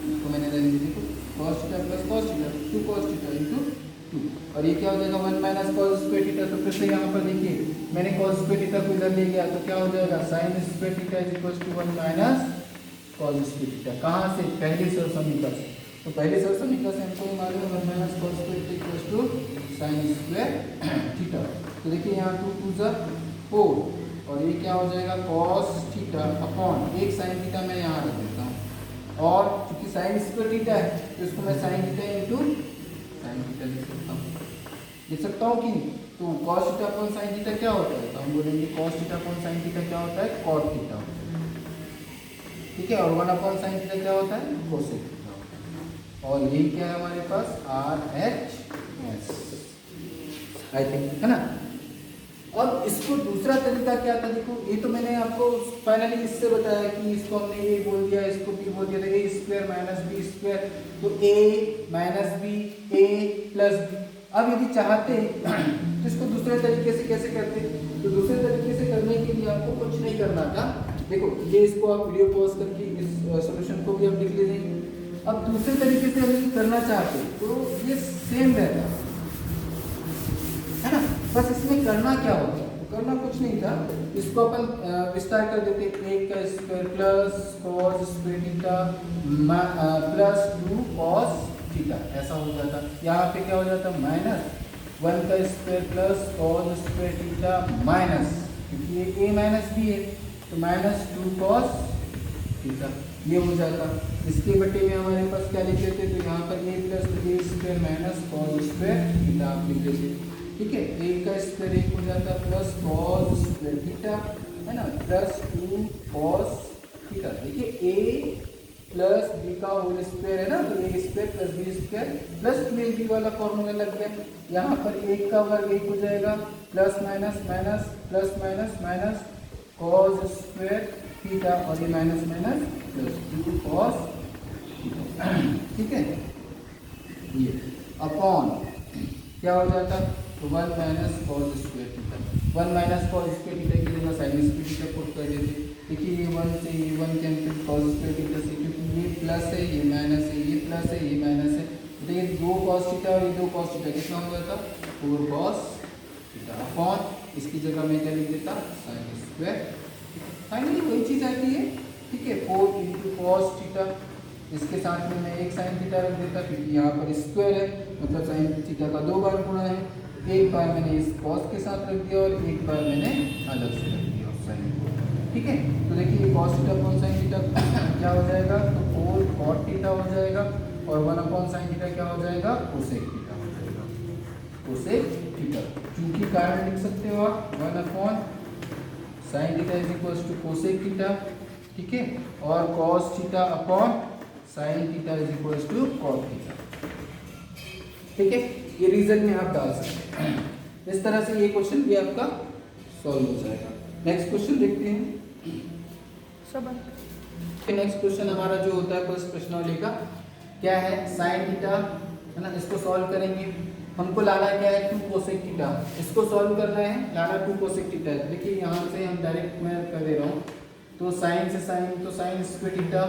इसको मैंने रहने दीजिए, cos theta plus cos theta 2 cos theta into 2, और ये क्या हो जाएगा 1 माइनस कॉस स्क्वायर थीटा, तो फिर से यहाँ पर देखिए मैंने कॉस स्क्वायर थीटा को इधर ले गया, तो क्या हो जाएगा sine square theta is equal to 1 minus cos square theta, कहाँ से, पहले सर समीकरण से, तो पहले सर समीकरण से हमको मालूम है 1 minus cos square theta equal to sine square theta, तो देखिए यहाँ 2 2 जा 4, और ये क्या हो जाएगा कॉस थीटा अपॉन एक साइन थीटा मैं यहाँ रख देता हूँ, और क्योंकि साइन स्क्वायर थीटा है तो इसको मैं sine theta into sine theta लिख सकता हूँ कि नहीं? तो cos theta upon sine theta क्या होता है, तो हम बोलेंगे cos theta upon sine theta क्या होता है, कॉट थीटा होता है, ठीक है। और 1 अपॉन साइन थीटा क्या होता है, कोसेक थीटा होता है। और यही क्या है हमारे पास, RHS आई थिंक, है ना। अब इसको दूसरा तरीका क्या था, देखो ये तो मैंने आपको फाइनली इससे बताया कि इसको हमने ए बोल दिया, इसको बी बोल दिया, तो ए स्क्वायर माइनस बी स्क्वायर, तो ए माइनस बी ए प्लस बी। अब यदि चाहते तो इसको दूसरे तरीके से कैसे करते, तो दूसरे तरीके से करने के लिए आपको कुछ नहीं करना था। देखो ये इसको आप वीडियो पॉज करके इस सॉल्यूशन को भी आप लिख लीजिए। अब दूसरे तरीके से अगर करना चाहते तो ये सेम रहता है ना, बस इसमें करना क्या होता, तो करना कुछ नहीं था, इसको अपन विस्तार कर देते, एक का square plus cos square theta plus 2 cos theta, ऐसा हो जाता। यहाँ पे क्या हो जाता, माइनस 1 का square plus cos square theta minus, क्योंकि ये a माइनस बी है तो माइनस 2 कॉस थीटा, ये हो जाता। इसके बटे में हमारे पास क्या लिख लेते, तो यहाँ पर a plus a square minus cos square theta आप लिख लेते, ठीक है। a का स्क्वायर 1 हो जाता प्लस कॉस स्क्वायर थीटा, है ना, प्लस 2 कॉस थीटा। देखिए a प्लस बी का होल स्क्वायर है ना, तो a square plus b square plus 2ab वाला फॉर्मूला लग गया। यहाँ पर 1 का वर्ग 1 हो जाएगा, plus minus minus plus minus minus cos square theta, और ये minus minus plus 2 cos theta, ठीक है। ये अपॉन क्या हो जाता, तो 1 minus cos square theta, 1 minus cos square theta की जगह साइन स्क्वायर थीटा पुट कर देते। देखिए ये 1 से ये 1 कैंसिल कॉस स्क्वायर थीटा से, क्योंकि ये प्लस है ये माइनस है, ये प्लस है ये माइनस है, तो ये 2 कॉस थीटा और ये 2 कॉस थीटा कितना हो जाता, 4 कॉस थीटा अपॉन इसकी जगह में क्या लिख देता, साइन स्क्वायर। फाइनली वही चीज़ आती है, ठीक है, 4 इंटू कॉस थीटा, इसके साथ में मैं एक साइन थीटा रख देता, क्योंकि यहाँ पर स्क्वायर है मतलब साइन थीटा का 2 बार गुणा है, एक बार मैंने इस कॉस के साथ रख दिया और एक बार मैंने अलग से रख दिया उस साइन को, ठीक है। तो देखिए cos theta upon sine theta क्या हो जाएगा, तो 4 कॉट थीटा हो जाएगा, और 1 अपॉन साइन थीटा क्या हो जाएगा, कोसेक थीटा हो जाएगा, कोसेक थीटा। चूंकि कारण लिख सकते हो आप 1 upon sine theta is equal to cosec theta, ठीक है, और cos theta upon sine theta is equal to cot theta, ठीक है। ये रीजन में आप डाल सकते हैं, इस तरह से ये क्वेश्चन भी आपका सॉल्व हो जाएगा। नेक्स्ट क्वेश्चन देखते हैं। नेक्स्ट क्वेश्चन हमारा जो होता है फर्स्ट प्रश्नावली का क्या है, साइन थीटा, है ना, इसको सॉल्व करेंगे। हमको लाना क्या है, 2 कोसेक थीटा, इसको सॉल्व करना है, लाना 2 कोसेक थीटा। देखिए यहाँ से हम डायरेक्ट मैं कर दे रहा हूँ, तो साइन से साइन, तो sine square theta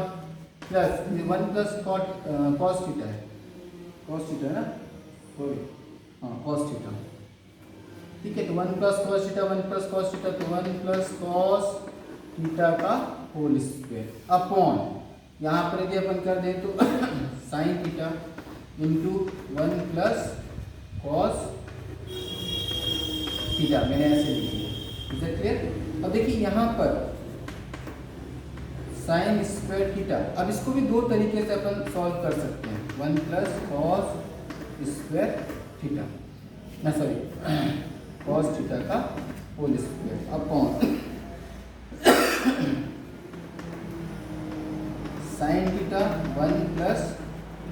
plus 1 plus cos theta है, कॉस थीटा है ना, सॉरी हाँ कॉस थीटा, ठीक है। तो 1 plus cos theta, 1 plus cos theta, तो 1 प्लस कॉस थीटा का होल स्क्वायर अपॉन, यहाँ पर यदि अपन कर दें तो sine theta into 1 plus cos theta, मैंने ऐसे लिख दिया, इज इट क्लियर। अब देखिए यहाँ पर साइन स्क्वायर थीटा, अब इसको भी 2 तरीके से अपन सॉल्व कर सकते हैं, 1 प्लस कॉस स्क्वायर थीटा, ना सॉरी कॉस थीटा का whole square upon sine theta 1 plus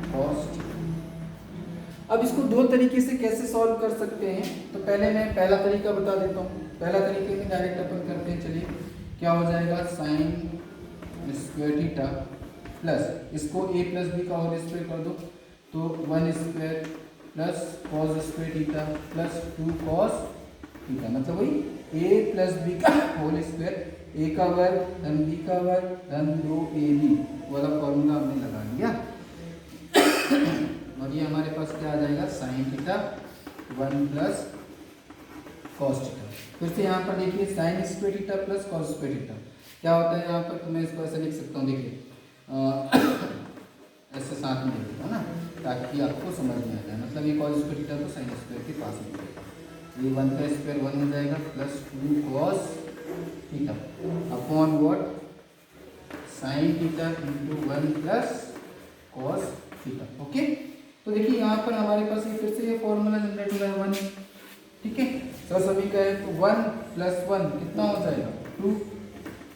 cos theta. अब इसको 2 तरीके से कैसे सॉल्व कर सकते हैं, तो पहले मैं पहला तरीका बता देता हूँ। पहला तरीके में डायरेक्ट अपन करते हैं, चलिए क्या हो जाएगा, साइन स्क्वायर थीटा प्लस इसको a प्लस बी का होल स्क्वायर कर दो, तो 1 square plus cos square theta plus 2 cos theta, मतलब वही a प्लस बी का होल स्क्वायर, a का वर्ग धन b का वर्ग धन 2ab वाला फॉर्मूला हमने लगा लिया। और ये हमारे पास क्या आ जाएगा, sign theta 1 plus cos theta. फिर से यहाँ पर देखिए sine square theta plus cos square theta क्या होता है यहाँ पर, तो मैं इसको ऐसे लिख सकता हूँ, देखिए ऐसे साथ में लिख ना, ताकि आपको समझ में आ जाए, मतलब ये कॉस स्क्वायर थीटा को साइन स्क्वायर के पास में, ये 1 का स्क्वायर 1 हो जाएगा plus 2 cos theta upon what, sine theta into 1 plus cos theta, okay. तो तो देखिए यहाँ पर हमारे पास ये फिर से ये फॉर्मूला जनरेट हुआ है 1, ठीक है। सर सभी का है तो 1 + 1 कितना हो जाएगा 2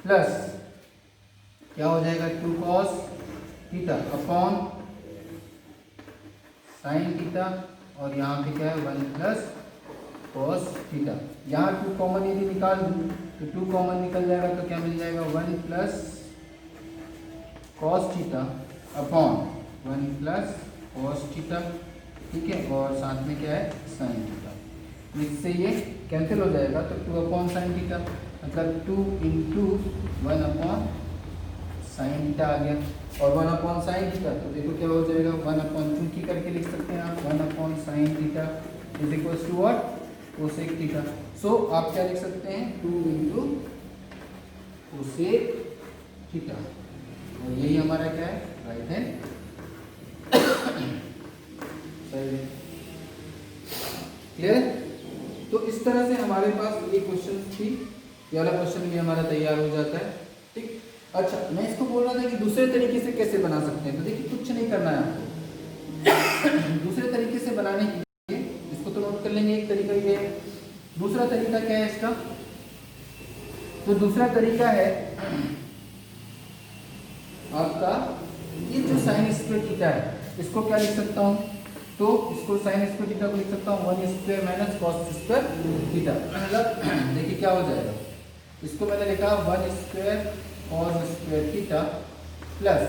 प्लस क्या हो जाएगा 2 cos theta upon sin theta, और यहाँ पे क्या है 1 + cos थीटा। यहाँ 2 कॉमन यदि निकाल दूँ तो 2 कॉमन निकल जाएगा तो क्या मिल जाएगा 1 + cos theta upon 1 + cos theta, ठीक है, और साथ में क्या है sin थीटा। इससे ये कैंसिल हो जाएगा तो 2 sin थीटा मतलब 2 × 1 sin थीटा आ गया, और 1 sin थीटा तो देखो क्या हो जाएगा 1 की करके लिख सकते हैं आप 1 sin theta is what cosec theta. So आप क्या लिख सकते हैं 2 × cosec थीटा, और यही हमारा क्या है राइट हैंड सही है। क्लियर? तो इस तरह से हमारे पास ये क्वेश्चन थी, ये वाला क्वेश्चन भी हमारा तैयार हो जाता है, ठीक। अच्छा, मैं इसको बोल रहा था कि दूसरे तरीके से कैसे बना सकते हैं, तो देखिए कुछ नहीं करना है आपको। दूसरे तरीके से बनाने के लिए इसको तो नोट कर लेंगे, एक तरीका ये है। दूसरा तरीका क्या है इसका, तो दूसरा तरीका है आपका ये जो sin स्क्वायर थीटा है इसको क्या लिख सकता हूँ, तो इसको sin स्क्वायर थीटा को लिख सकता हूँ 1² - cos स्क्वायर थीटा। मतलब देखिए क्या हो जाएगा, इसको मैंने लिखा 1² cos स्क्वायर थीटा प्लस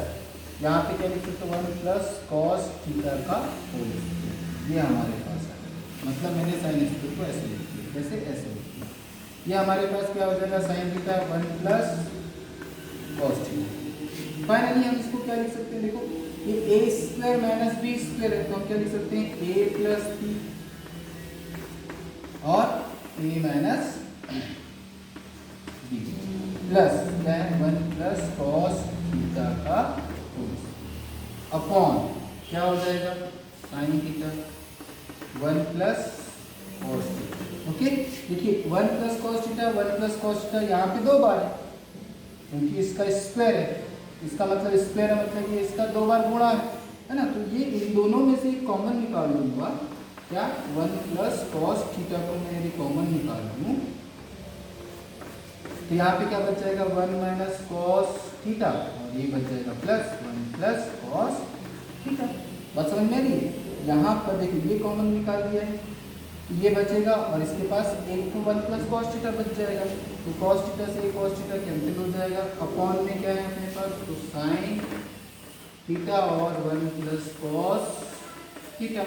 यहाँ पे क्या लिख सकते 1 + cos थीटा का होल स्क्वायर। ये हमारे पास है, मतलब मैंने sin स्क्वायर को ऐसे लिख दिया, कैसे ऐसे लिख दिया। ये हमारे पास क्या हो जाएगा sin theta 1 + cos theta. Finally हम इसको क्या लिख सकते हैं, देखो ये a² - b² है तो हम क्या लिख सकते हैं a + b और a - b प्लस क्या है 1 + cos थीटा का होल अपॉन क्या हो जाएगा sin theta 1 + cos theta. Okay, देखिए 1 + cos थीटा 1 + cos थीटा यहाँ पे 2 बार है क्योंकि इसका स्क्वायर है, इसका मतलब स्क्वायर है मतलब ये इसका 2 बार गुणा है ना। तो ये इन दोनों में से कॉमन निकाल लूंगा, क्या 1 + cos थीटा को मैं यदि कॉमन निकाल लूँ तो यहाँ पे क्या बच जाएगा 1 - cos थीटा, और ये बच जाएगा प्लस 1 + cos थीटा। बात समझ में आ रही है। यहाँ पर देखिए ये कॉमन निकाल दिया है, ये बचेगा और इसके पास एक तो 1 + cos थीटा बच जाएगा, तो cos थीटा से cos थीटा कैंसिल हो जाएगा। अपॉन में क्या है अपने पास तो sin थीटा और 1 + cos थीटा,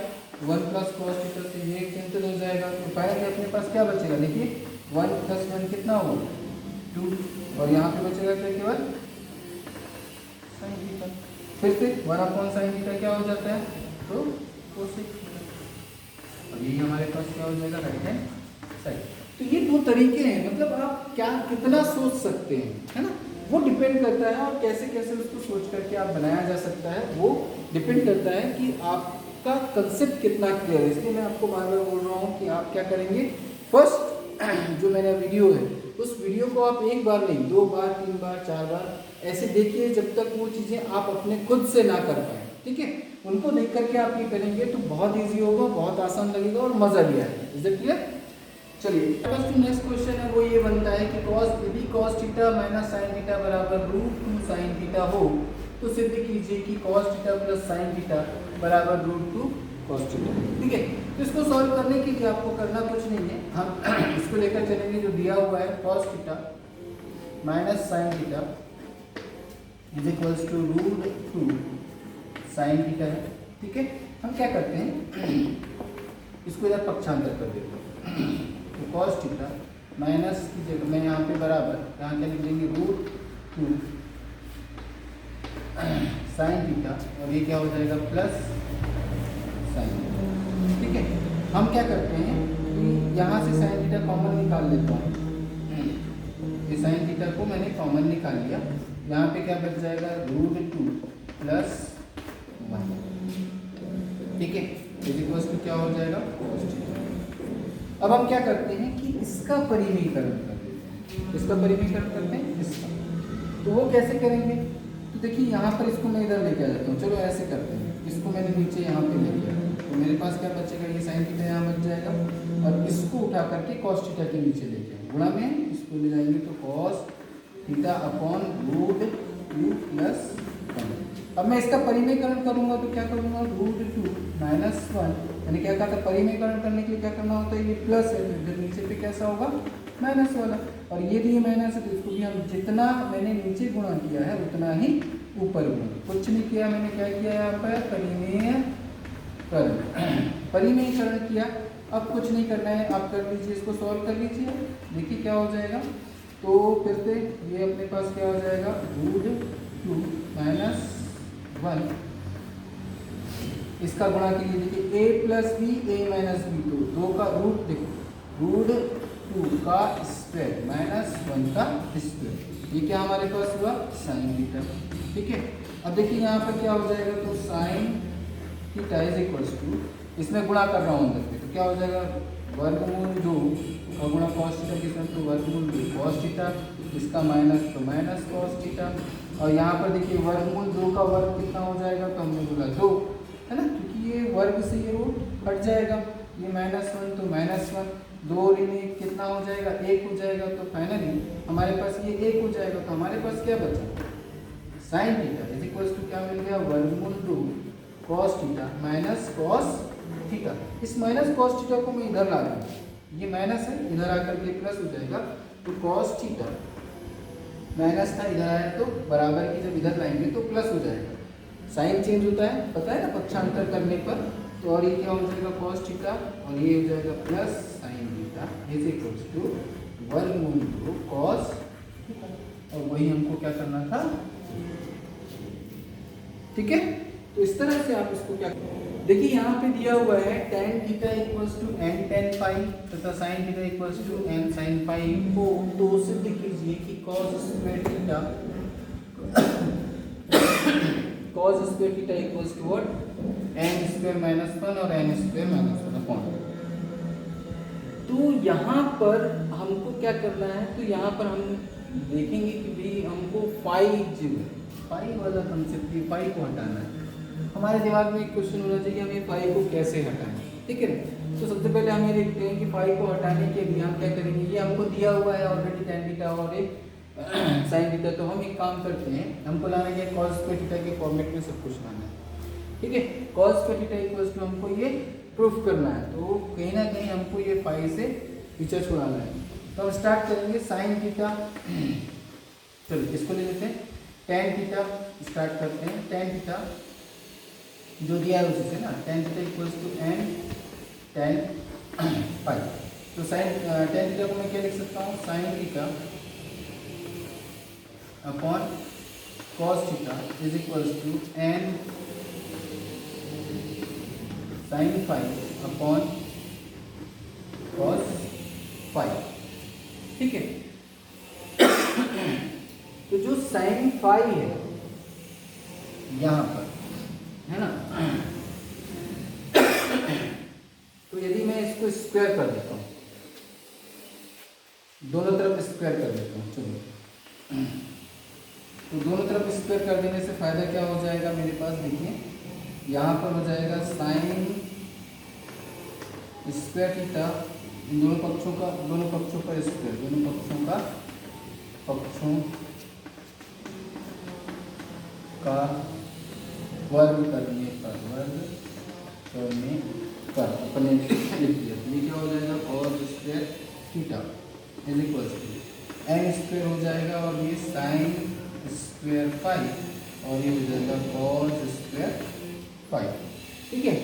1 + cos थीटा से ये कैंसिल हो जाएगा। तो फाइनली अपने पास क्या बचेगा, देखिए 1 + 1 कितना होगा 2, और यहाँ पे बचेगा क्या केवल sin थीटा। फिर से 1 sin थीटा क्या हो जाता है तो cosec थीटा, और यही हमारे पास क्या हो जाएगा राइट हैंड साइड। तो ये 2 तरीके हैं, मतलब आप क्या कितना सोच सकते हैं, है ना, वो डिपेंड करता है, और कैसे कैसे उसको सोच करके आप बनाया जा सकता है वो डिपेंड करता है कि आपका कंसेप्ट कितना क्लियर है। इसलिए मैं आपको बार बार बोल रहा हूँ कि आप क्या करेंगे, फर्स्ट जो मेरा वीडियो है उस वीडियो को आप एक बार नहीं 2 बार 3 बार 4 बार ऐसे देखिए जब तक वो चीज़ें आप अपने खुद से ना कर पाए, ठीक है। उनको देख करके आप ये करेंगे तो बहुत इजी होगा, बहुत आसान लगेगा और मज़ा भी आएगा। Is it clear? चलिए फर्स्ट नेक्स्ट क्वेश्चन है वो ये बनता है कि यदि cos थीटा - sin थीटा बराबर √2 sin थीटा हो तो सिद्ध कीजिए कि cos थीटा + sin थीटा बराबर √2 cos थीटा। ठीक है, तो इसको सॉल्व करने के लिए आपको करना कुछ नहीं है, हम इसको लेकर चलेंगे जो दिया हुआ है cos theta - sin theta is √2 sin theta है। ठीक है, हम क्या करते हैं इसको इधर पक्षांतर कर देते हैं, तो cos थीटा माइनस की जगह मैं यहाँ पे बराबर यहाँ क्या लिख देंगे √2 sin थीटा, और ये क्या हो जाएगा प्लस sin थीटा। ठीक है, हम क्या करते हैं कि यहाँ से sin थीटा कॉमन निकाल लेता हूँ, ये sin थीटा को मैंने कॉमन निकाल लिया, यहाँ पे क्या बच जाएगा √2 प्लस 1। ठीक है, इक्वल्स टू क्या हो जाएगा cos थीटा। अब हम क्या करते हैं कि इसका परिमीकरण कर देते हैं, इसका परिमीकरण करते हैं इसका, तो वो कैसे करेंगे, तो देखिए यहाँ पर इसको मैं इधर लेके आ जाता हूँ, चलो ऐसे करते हैं, इसको मैंने नीचे यहाँ पे ले लिया, तो मेरे पास क्या बचेगा, ये साइन थीटा यहाँ बच जाएगा, और इसको उठा करके कॉस थीटा के नीचे ले जाएंगे, गुणा में इसको ले जाएंगे तो cos theta upon root 2 plus 1। अब मैं इसका परिमेयकरण करूंगा तो क्या करूंगा, रूट 2 माइनस 1, मैंने क्या कहा था परिमेयकरण करने के लिए क्या करना होता है, ये प्लस है तो इधर नीचे पे कैसा होगा, माइनस वाला, और ये भी माइनस है तो इसको भी हम जितना मैंने नीचे गुणा किया है उतना ही ऊपर गुणा, कुछ नहीं किया मैंने, क्या किया यहाँ पर परिमेयकरण किया। अब कुछ नहीं करना है, आप कर लीजिए, इसको सॉल्व कर लीजिए, देखिए क्या हो जाएगा, तो फिर से ये अपने पास क्या हो जाएगा, रूट 2 माइनस 1, इसका गुणा कीजिए, देखिए a plus b a minus b, तो 2 का रूट देखो, रूट 2 का स्क्वायर माइनस 1 का स्क्वायर, ये क्या हमारे पास हुआ, साइन थीटा। ठीक है, अब देखिए यहाँ पर क्या हो जाएगा, तो sine theta is equals to, इसमें गुणा कर रहा हूँ अंदर पे, तो क्या हो जाएगा, वर्गमूल 2 और गुणा कॉस थीटा के साथ, तो वर्गमूल 2 कॉस थीटा, इसका माइनस तो माइनस कॉस थीटा, और यहाँ पर देखिए वर्गमूल 2 का वर्ग कितना हो जाएगा, तो हमने बोला 2 है ना, क्योंकि ये वर्ग से ये रूट हट जाएगा, ये -1 तो -1, 2 और 1 कितना हो जाएगा, 1 हो जाएगा, तो फाइनली हमारे पास ये 1 हो जाएगा, तो हमारे पास क्या बचा, sine theta is equals to क्या मिल गया, वर्गमूल 2 cos theta minus cos theta. इस माइनस कॉस थीटा को मैं इधर ला रहा हूँ, ये माइनस है, इधर आकर के प्लस हो जाएगा, तो कॉस थीटा माइनस था, इधर आया तो बराबर की जब इधर लाएंगे तो प्लस हो जाएगा, साइन चेंज होता है पता है ना पक्षांतर करने पर, तो और ये क्या हो जाएगा कॉस थीटा, और ये हो जाएगा plus sine theta is equals to वर्गमूल 2 कॉस थीटा, और वही हमको क्या करना था। ठीक है, तो इस तरह से आप इसको क्या, देखिए यहाँ पे दिया हुआ है tan theta equals to n tan phi तथा sin theta equals to n sin phi को, तो सिद्ध कीजिए कि cos square theta cos square theta equals to what, n square minus 1 और n स्क्वायर माइनस 1 अपॉन। तो यहाँ पर हमको क्या करना है, तो यहाँ पर हम देखेंगे कि भाई हमको फाई जो है, फाई वाला कंसेप्ट, ये फाई को हटाना है, हमारे दिमाग में एक क्वेश्चन होना चाहिए हम ये फाई को कैसे हटाएं। ठीक है, तो सबसे पहले हम ये देखते हैं कि फाई को हटाने के लिए हम क्या करेंगे, ये हमको दिया हुआ है ऑलरेडी tan थीटा और एक साइन थीटा, तो हम एक काम करते हैं, हमको लाना है cos स्क्वायर थीटा के फॉर्मेट में सब कुछ लाना है। ठीक है, cos square theta equals to हमको ये प्रूफ करना है, तो कहीं ना कहीं हमको ये फाई से पीछे छुड़ाना है, तो हम स्टार्ट करेंगे साइन थीटा, चलो इसको ले लेते हैं, tan थीटा स्टार्ट करते हैं, tan थीटा जो दिया है उसी से ना, tan theta equals to n tan phi, तो साइन tan थीटा को मैं क्या लिख सकता हूँ, sine theta upon cos theta is equals to n sin phi upon cos phi. ठीक है, तो जो sin फाई है यहाँ पर है ना, तो यदि मैं इसको स्क्वायर कर देता हूँ, दोनों तरफ स्क्वायर कर देता हूँ, चलो, तो दोनों तरफ स्क्वायर कर देने से फायदा क्या हो जाएगा मेरे पास, देखिए यहाँ पर हो जाएगा साइन स्क्वायर थीटा, दोनों पक्षों का स्क्वायर, दोनों पक्षों का वर्ग करने पर अपने लिख दिया, तो ये क्या हो जाएगा cos square theta is equals to n square हो जाएगा, और ये साइन स्क्वायर फाई, और ये हो जाएगा cos स्क्वायर फाई। ठीक है,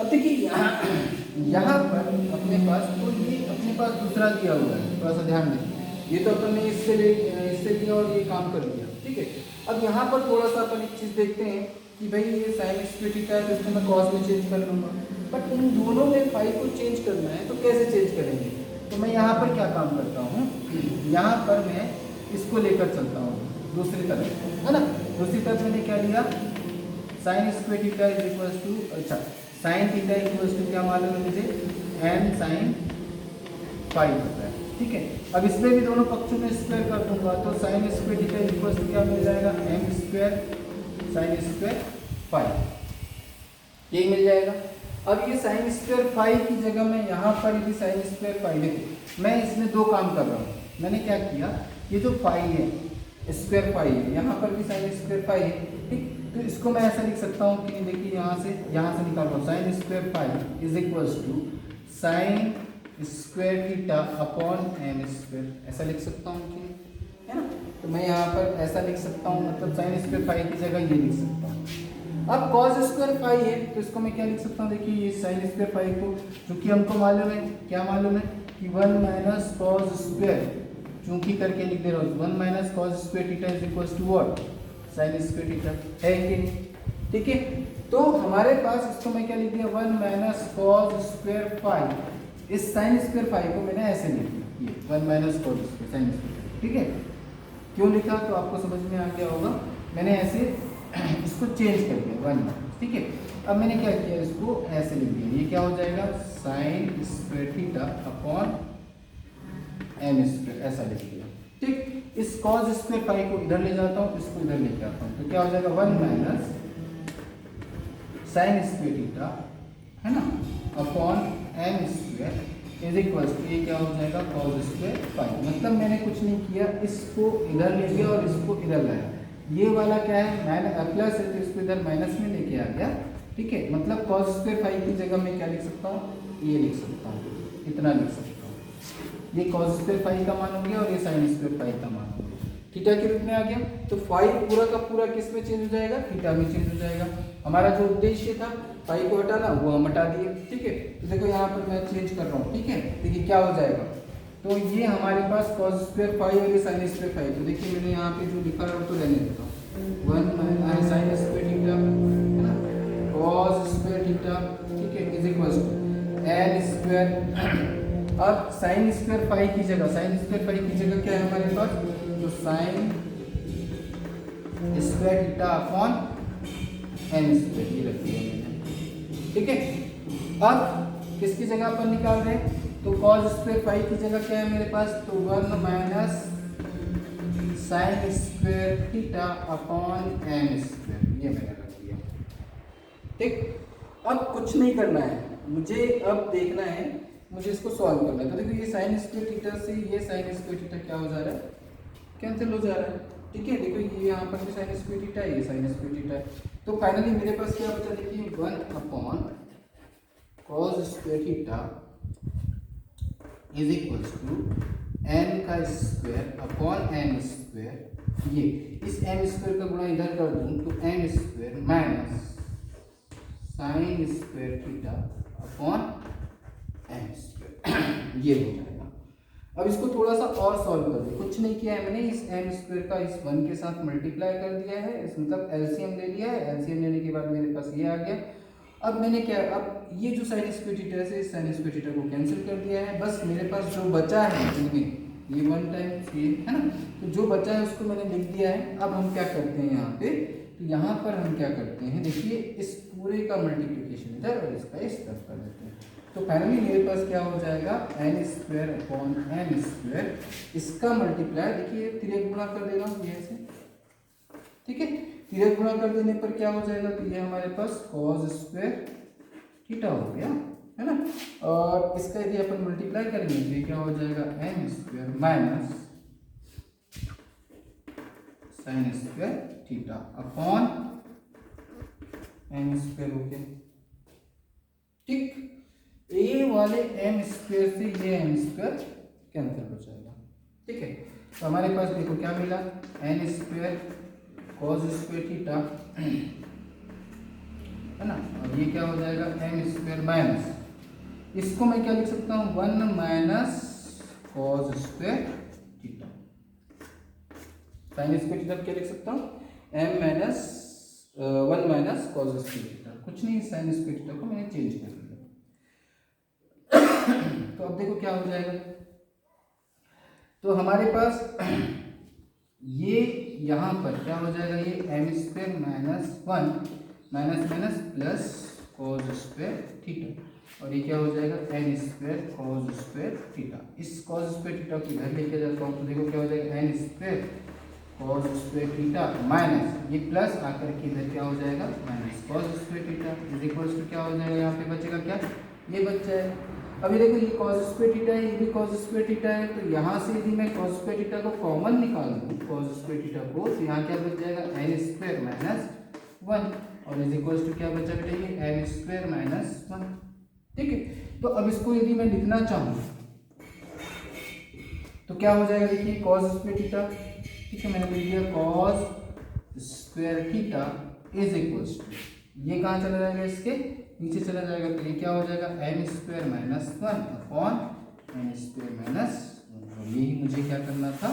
अब देखिए यहाँ पर अपने पास, तो ये अपने पास दूसरा दिया हुआ है, थोड़ा सा ध्यान दें, ये तो अपन ने इससे लिया और ये काम कर दिया। ठीक है, अब यहाँ पर थोड़ा सा अपन एक चीज़ देखते हैं कि भाई ये साइन स्क्वायर थीटा है, तो इसको मैं कॉस में चेंज कर लूँगा, बट इन दोनों में फाई को चेंज करना है, तो कैसे चेंज करेंगे, तो मैं यहाँ पर क्या काम करता हूँ, यहाँ पर मैं इसको लेकर चलता हूँ दूसरी तरफ, है ना, दूसरी तरफ मैंने क्या लिया, sine square theta is equals to, अच्छा साइन थीटा इक्वल्स टू क्या मालूम है मुझे, n साइन फाई होता है। ठीक है, अब इसमें भी दोनों पक्षों में स्क्वायर कर दूंगा, तो sine square theta equals to क्या मिल जाएगा, m square sine square phi. यही मिल जाएगा। अब ये साइन स्क्वायर फाई की जगह में यहाँ पर भी साइन स्क्वायर फाई, देखो मैं इसमें दो काम कर रहा हूँ। मैंने क्या किया, ये जो फाई है स्क्वायर फाई है, यहाँ पर भी साइन स्क्वायर फाई है, ठीक। तो इसको मैं ऐसा लिख सकता हूँ कि देखिए यहाँ से निकाल रहा हूँ, sine square phi is equals to sine square theta upon n square, ऐसा लिख सकता हूँ कि, है ना। तो मैं यहाँ पर ऐसा लिख सकता हूँ, मतलब साइन स्क्वायर फाई की जगह ये लिख सकता हूँ। अब कॉस स्क्वायर फाई है तो इसको मैं क्या लिख सकता हूँ, देखिए ये साइन स्क्वायर फाई को, चूंकि हमको मालूम है, क्या मालूम है कि 1 माइनस कॉस स्क्वायर, चूंकि करके लिख दे रहा हूँ, 1 minus cos square theta is equals to what, sine square theta, है कि नहीं, ठीक है। तो हमारे पास इसको मैं क्या लिख दिया, 1 माइनस कॉस स्क्वायर फाई, इस साइन स्क्वायर फाई को मैंने ऐसे लिख दिया, ये 1 minus cos square sine square, ठीक है। क्यों लिखा तो आपको समझ में आ गया होगा, मैंने ऐसे इसको चेंज कर दिया 1, ठीक है। अब मैंने क्या किया, इसको ऐसे लिख दिया, ये क्या हो जाएगा, sine square theta upon n square, ऐसा लिख दिया, ठीक। इस कॉस स्क्वायर फाई को इधर ले जाता हूँ, इसको इधर लेके आता हूँ, तो क्या हो जाएगा 1 माइनस साइन स्क्वायर थीटा, है ना, upon n square is equals to, ये क्या हो जाएगा कॉस स्क्वायर फाई। मतलब मैंने कुछ नहीं किया, इसको इधर ले गया और इसको इधर लाया, ये वाला क्या है प्लस है तो इसको इधर माइनस में लेके आ गया, ठीक है। मतलब कॉस स्क्वायर फाई की जगह मैं क्या लिख सकता हूँ, ये लिख सकता हूँ, इतना लिख सकता हूँ। ये कॉस स्क्वायर फाई का मान हो गया और ये साइन स्क्वायर फाई का मान हो गया, थीटा के रूप में आ गया। तो फाई पूरा का पूरा किस में चेंज हो जाएगा, थीटा में चेंज हो जाएगा। हमारा जो उद्देश्य था फाई को हटाना, वो हम हटा दिए, ठीक है। तो देखो यहाँ पर मैं चेंज कर रहा हूँ, ठीक है। देखिए क्या हो जाएगा, तो ये हमारे पास कॉस स्क्वायर फाई और ये साइन स्क्वायर फाई, तो देखिए मैंने यहाँ पे जो लिखा है वो तो रहने देता हूँ, 1 माइनस साइन स्क्वायर थीटा, है ना, कॉस स्क्वायर थीटा, ठीक है, is equals to n square. अब साइन स्क्वायर फाई की जगह, साइन स्क्वायर फाई की जगह क्या है हमारे पास, तो sine square theta upon n square, ये रख दिया मैंने, ठीक है। अब किसकी जगह पर निकाल रहे हैं, तो कॉस स्क्वायर फाई की जगह क्या है मेरे पास, तो 1 minus sine square theta upon n square, ये मैंने रख दिया, ठीक। अब कुछ नहीं करना है मुझे, अब देखना है मुझे इसको सॉल्व करना है। तो देखो ये साइन स्क्वायर थीटा से ये साइन स्क्वायर थीटा क्या हो जा रहा है, कैंसिल हो जा रहा है, ठीक है। देखो ये यहाँ पर भी साइन स्क्वायर थीटा है, ये साइन स्क्वायर थीटा है, तो फाइनली मेरे पास क्या बचा, देखिए 1 upon cos square theta is equals to n का स्क्वायर अपॉन एन स्क्वायर, ये इस एन स्क्वायर का गुणा इधर कर दूं तो n square minus sine square theta upon n square, ये हो जाएगा। अब इसको थोड़ा सा और सॉल्व कर दे, कुछ नहीं किया है मैंने, इस एन स्क्वायर का इस 1 के साथ मल्टीप्लाई कर दिया है, इस मतलब एलसीएम ले लिया है, एलसीएम लेने के बाद मेरे पास ये आ गया। अब मैंने क्या, अब ये जो साइन स्क्वायर थीटा से इस साइन स्क्वायर थीटा को कैंसिल कर दिया है, बस मेरे पास जो बचा है इनमें ये 1 टाइम्स ये, है ना, तो जो बचा है उसको मैंने लिख दिया है। अब हम क्या करते हैं यहाँ पे, तो यहाँ पर हम क्या करते हैं, देखिए इस पूरे का मल्टीप्लिकेशन इधर और इसका इस तरफ कर देते हैं, तो फाइनली मेरे पास क्या हो जाएगा, n square upon n square, इसका मल्टीप्लाई देखिए तिर्यक गुणा कर देगा ये ऐसे, ठीक है। तिर्यक गुणा कर देने पर क्या हो जाएगा, तो ये हमारे पास कॉस स्क्वायर थीटा हो गया, है ना, और इसका यदि अपन मल्टीप्लाई करेंगे तो ये क्या हो जाएगा, n square minus sine square theta upon n square हो गया, ठीक। ये वाले एम स्क्वायर से ये एम स्क्वायर कैंसिल हो जाएगा, ठीक है। तो हमारे पास देखो क्या मिला, n square cos square theta, है ना, और ये क्या हो जाएगा एम स्क्वायर माइनस, इसको मैं क्या लिख सकता हूँ, 1 minus cos square theta, sine square theta क्या लिख सकता हूँ, m minus 1 minus cos square theta, कुछ नहीं, साइन स्क्वायर थीटा को मैंने चेंज कर दिया। तो अब देखो क्या हो जाएगा, तो हमारे पास ये यहाँ पर क्या हो जाएगा, ये m square minus 1 minus minus plus cos square theta, और ये क्या हो जाएगा, n square cos square theta. इस कॉस स्क्वायर थीटा को इधर लेके जाता हूँ तो देखो क्या हो जाएगा, n square cos square theta minus ये प्लस आकर के इधर क्या हो जाएगा, minus minus cos square theta is equal to क्या हो जाएगा, यहाँ पे बचेगा क्या, ये बच जाएगा। अभी देखो ये कॉस स्क्वायर थीटा है, ये भी कॉस स्क्वायर थीटा है, तो यहाँ से यदि मैं कॉस स्क्वायर थीटा को कॉमन निकाल दूँ कॉस स्क्वायर थीटा को, तो यहाँ क्या बच जाएगा एन स्क्वायर माइनस 1 और इज इक्वल टू क्या बचा बेटा ये एन स्क्वायर माइनस 1। ठीक है, तो अब इसको यदि मैं लिखना चाहूँ तो क्या हो जाएगा, देखिए कॉस स्क्वायर थीटा, ठीक है मैंने लिख दिया cos square theta is equal to, ये कहाँ चला जाएगा, इसके नीचे चला जाएगा, तो ये क्या हो जाएगा n square minus 1 upon n square minus 1। और यही मुझे क्या करना था,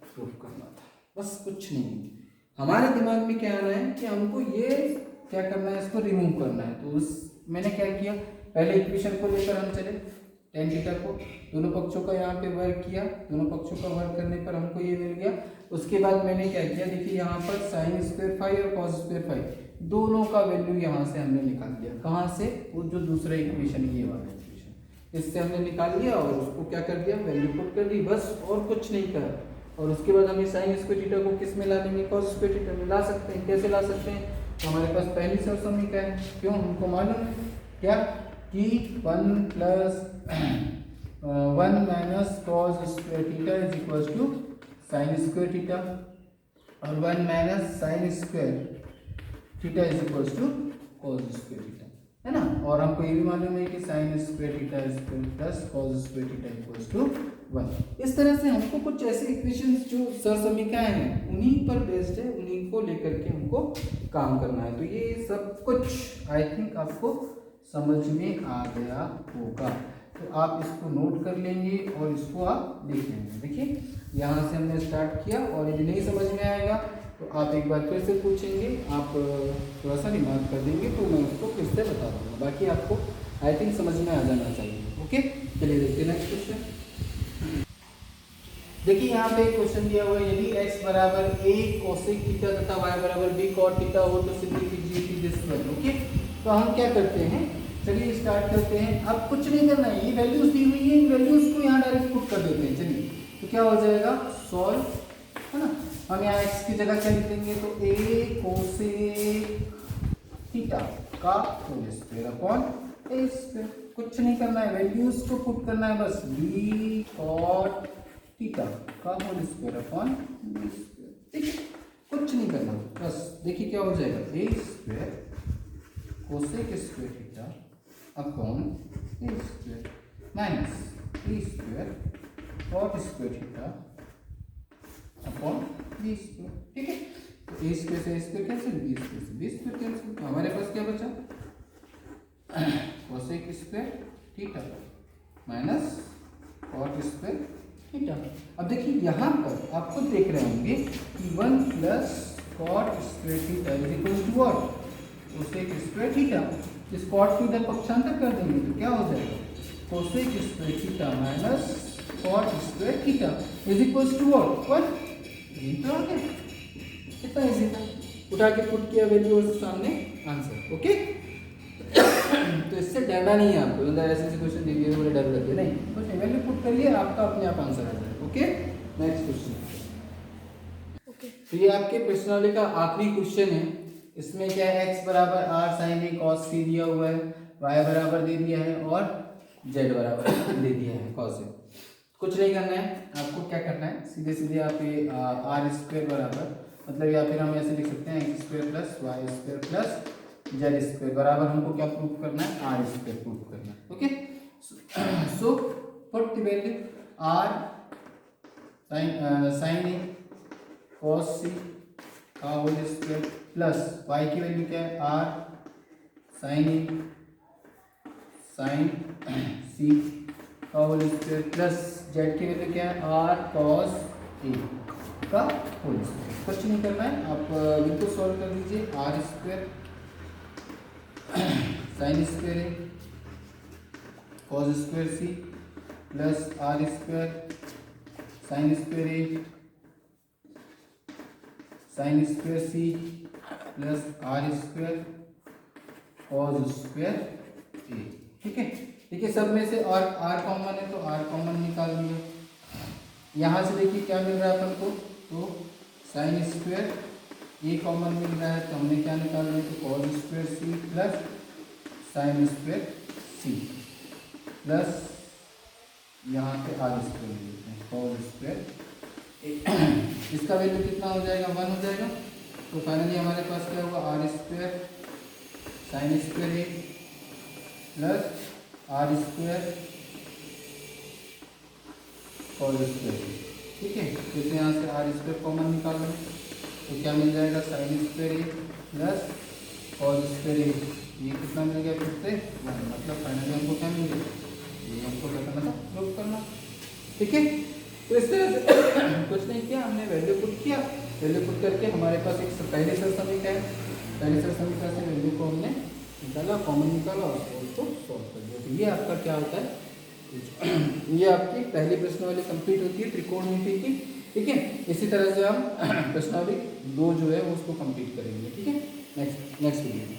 प्रूव करना था, बस कुछ नहीं। हमारे दिमाग में क्या आना है कि हमको ये क्या करना है, इसको रिमूव करना है। तो उस मैंने क्या किया, पहले इक्वेशन को लेकर हम चले टेन थीटा को, दोनों पक्षों का यहाँ पे वर्क किया, दोनों पक्षों का वर्क करने पर हमको ये मिल गया। उसके बाद मैंने क्या किया, देखिए यहाँ पर साइन स्क्वायर 5 और कॉस स्क्वायर 5 दोनों का वैल्यू यहाँ से हमने निकाल दिया। कहाँ से, वो जो दूसरा इक्वेशन ये वाला इक्वेशन, इससे हमने निकाल लिया और उसको क्या कर दिया, वैल्यू पुट कर दी, बस और कुछ नहीं करा। और उसके बाद हमें साइन स्क्वायर थीटा को किस में ला देंगे, कॉस स्क्वायर थीटा में ला सकते हैं। कैसे ला सकते हैं, तो हमारे पास पहली सब समीकरण है, क्यों, हमको मालूम है क्या कि 1 plus 1 minus cos square theta is equal to sine square theta और 1 minus sine square theta is equal to cos square theta, है ना। और हमको ये भी मालूम है कि sine square theta square plus cos square theta equal to 1। इस तरह से हमको कुछ ऐसे इक्वेशंस जो सरसमीकाएं हैं उन्हीं पर बेस्ड है, उन्हीं को लेकर के हमको काम करना है। तो ये सब कुछ आई थिंक आपको समझ में आ गया होगा, तो आप इसको नोट कर लेंगे और इसको आप देख लेंगे। देखिए यहाँ से हमने स्टार्ट किया और यदि नहीं समझ में आएगा तो आप एक बार फिर से पूछेंगे, आप थोड़ा सा रिमार्क कर देंगे तो मैं उसको फिर से बता दूँगा। बाकी आपको आई थिंक समझ में आ जाना चाहिए। ओके, चलिए देखते हैं नेक्स्ट क्वेश्चन। देखिए यहाँ पे एक क्वेश्चन दिया हुआ है, यदि x बराबर a कोसेक थीटा तथा y बराबर b कॉट थीटा हो तो सिद्ध कीजिए कि दिस वन। ओके, तो हम क्या करते हैं, चलिए स्टार्ट करते हैं। अब कुछ नहीं करना है, ये वैल्यूज दी हुई है, इन वैल्यूज को यहाँ डायरेक्ट पुट कर देते हैं। चलिए तो क्या हो जाएगा, सॉल्व, है ना। हम यहाँ x की जगह क्या लिख देंगे, तो a कोसेक थीटा का whole square upon a square. कुछ नहीं करना है, वैल्यूज को पुट करना है बस, b कॉट थीटा का whole square upon b square. ठीक है, कुछ नहीं करना, बस देखिए क्या हो जाएगा, a square cosec square theta upon a square minus b square cot square theta upon b square. ठीक है, तो a स्क्वायर से a square cancel, b square से b स्क्वायर कैंसिल, तो हमारे पास क्या बचा, cosec square theta minus cot square theta. अब देखिए यहाँ पर आप खुद देख रहे होंगे कि 1 plus cot square theta is equal to what, cosec square theta. इस कॉट को इधर पक्षांतर कर देंगे तो क्या हो जाएगा, cosec square theta minus cot square theta is equal to what, 1। ये तो आ गया, कितना इजी था, उठा के पुट किया वैल्यू और सामने आंसर। ओके, तो इससे डरना नहीं है आपको, मतलब ऐसे क्वेश्चन दे दिए बोले डर लगे, नहीं, कुछ नहीं, वैल्यू पुट करिए, आपका अपने आप आंसर आ जाएगा। Okay, next question. ओके, तो ये आपके प्रश्नावली का आखिरी क्वेश्चन है। इसमें क्या है, x बराबर r sine a cos c दिया हुआ है, y बराबर दे दिया है और z बराबर दे दिया है cos a। कुछ नहीं करना है, आपको क्या करना है, सीधे सीधे आप ये आर स्क्वायर बराबर, मतलब या फिर हम ऐसे लिख सकते हैं x square plus y square plus z square बराबर हमको क्या प्रूव करना है, आर स्क्वायर प्रूव करना है। Okay, so put the value R sine A cos C का होल स्क्वायर प्लस वाई की वैल्यू क्या है, R sine A sine C का होल स्क्वायर प्लस जेड की वैल्यू क्या है, आर कॉस ए का होल स्क्वायर। कुछ नहीं करना है, आप बिल्कुल सॉल्व कर दीजिए। R square sine square A cos square C plus are square sine square A sine square C plus are square cos square A. ठीक है, देखिए सब में से और आर कॉमन है तो आर कॉमन निकाल दिया। यहाँ से देखिए क्या मिल रहा है अपन को, तो साइन स्क्वायर ए कॉमन मिल रहा है तो हमने क्या निकालना है, तो कॉस स्क्वायर सी प्लस साइन स्क्वायर सी प्लस यहाँ पे आर स्क्वायर लेते हैं, कॉस स्क्वायर इसका वैल्यू कितना हो जाएगा, 1 हो जाएगा। तो फाइनली हमारे पास क्या होगा, r square sine square a plus are square cos square, ठीक है। तो यहाँ से आर स्क्वायर कॉमन निकाल लो तो क्या मिल जाएगा, sine square a plus cos square ए, ये कितना मिल गया फिर से 1, मतलब फाइनली हमको क्या मिल गया, ये हमको क्या करना था, प्रूव करना, ठीक है। तो इस तरह से कुछ नहीं किया, हमने वैल्यू पुट किया, वैल्यू पुट करके हमारे पास एक पहले से समीकरण है, पहले से समीकरण से वैल्यू को हमने निकाला, कॉमन निकाला और उसको सॉल्व कर दिया। तो ये आपका क्या होता है, ये आपकी पहली प्रश्नावली कंप्लीट होती है त्रिकोणमिति की, ठीक है। इसी तरह से हम प्रश्नावली 2 जो है वो उसको कंप्लीट करेंगे, ठीक है, नेक्स्ट वीडियो में।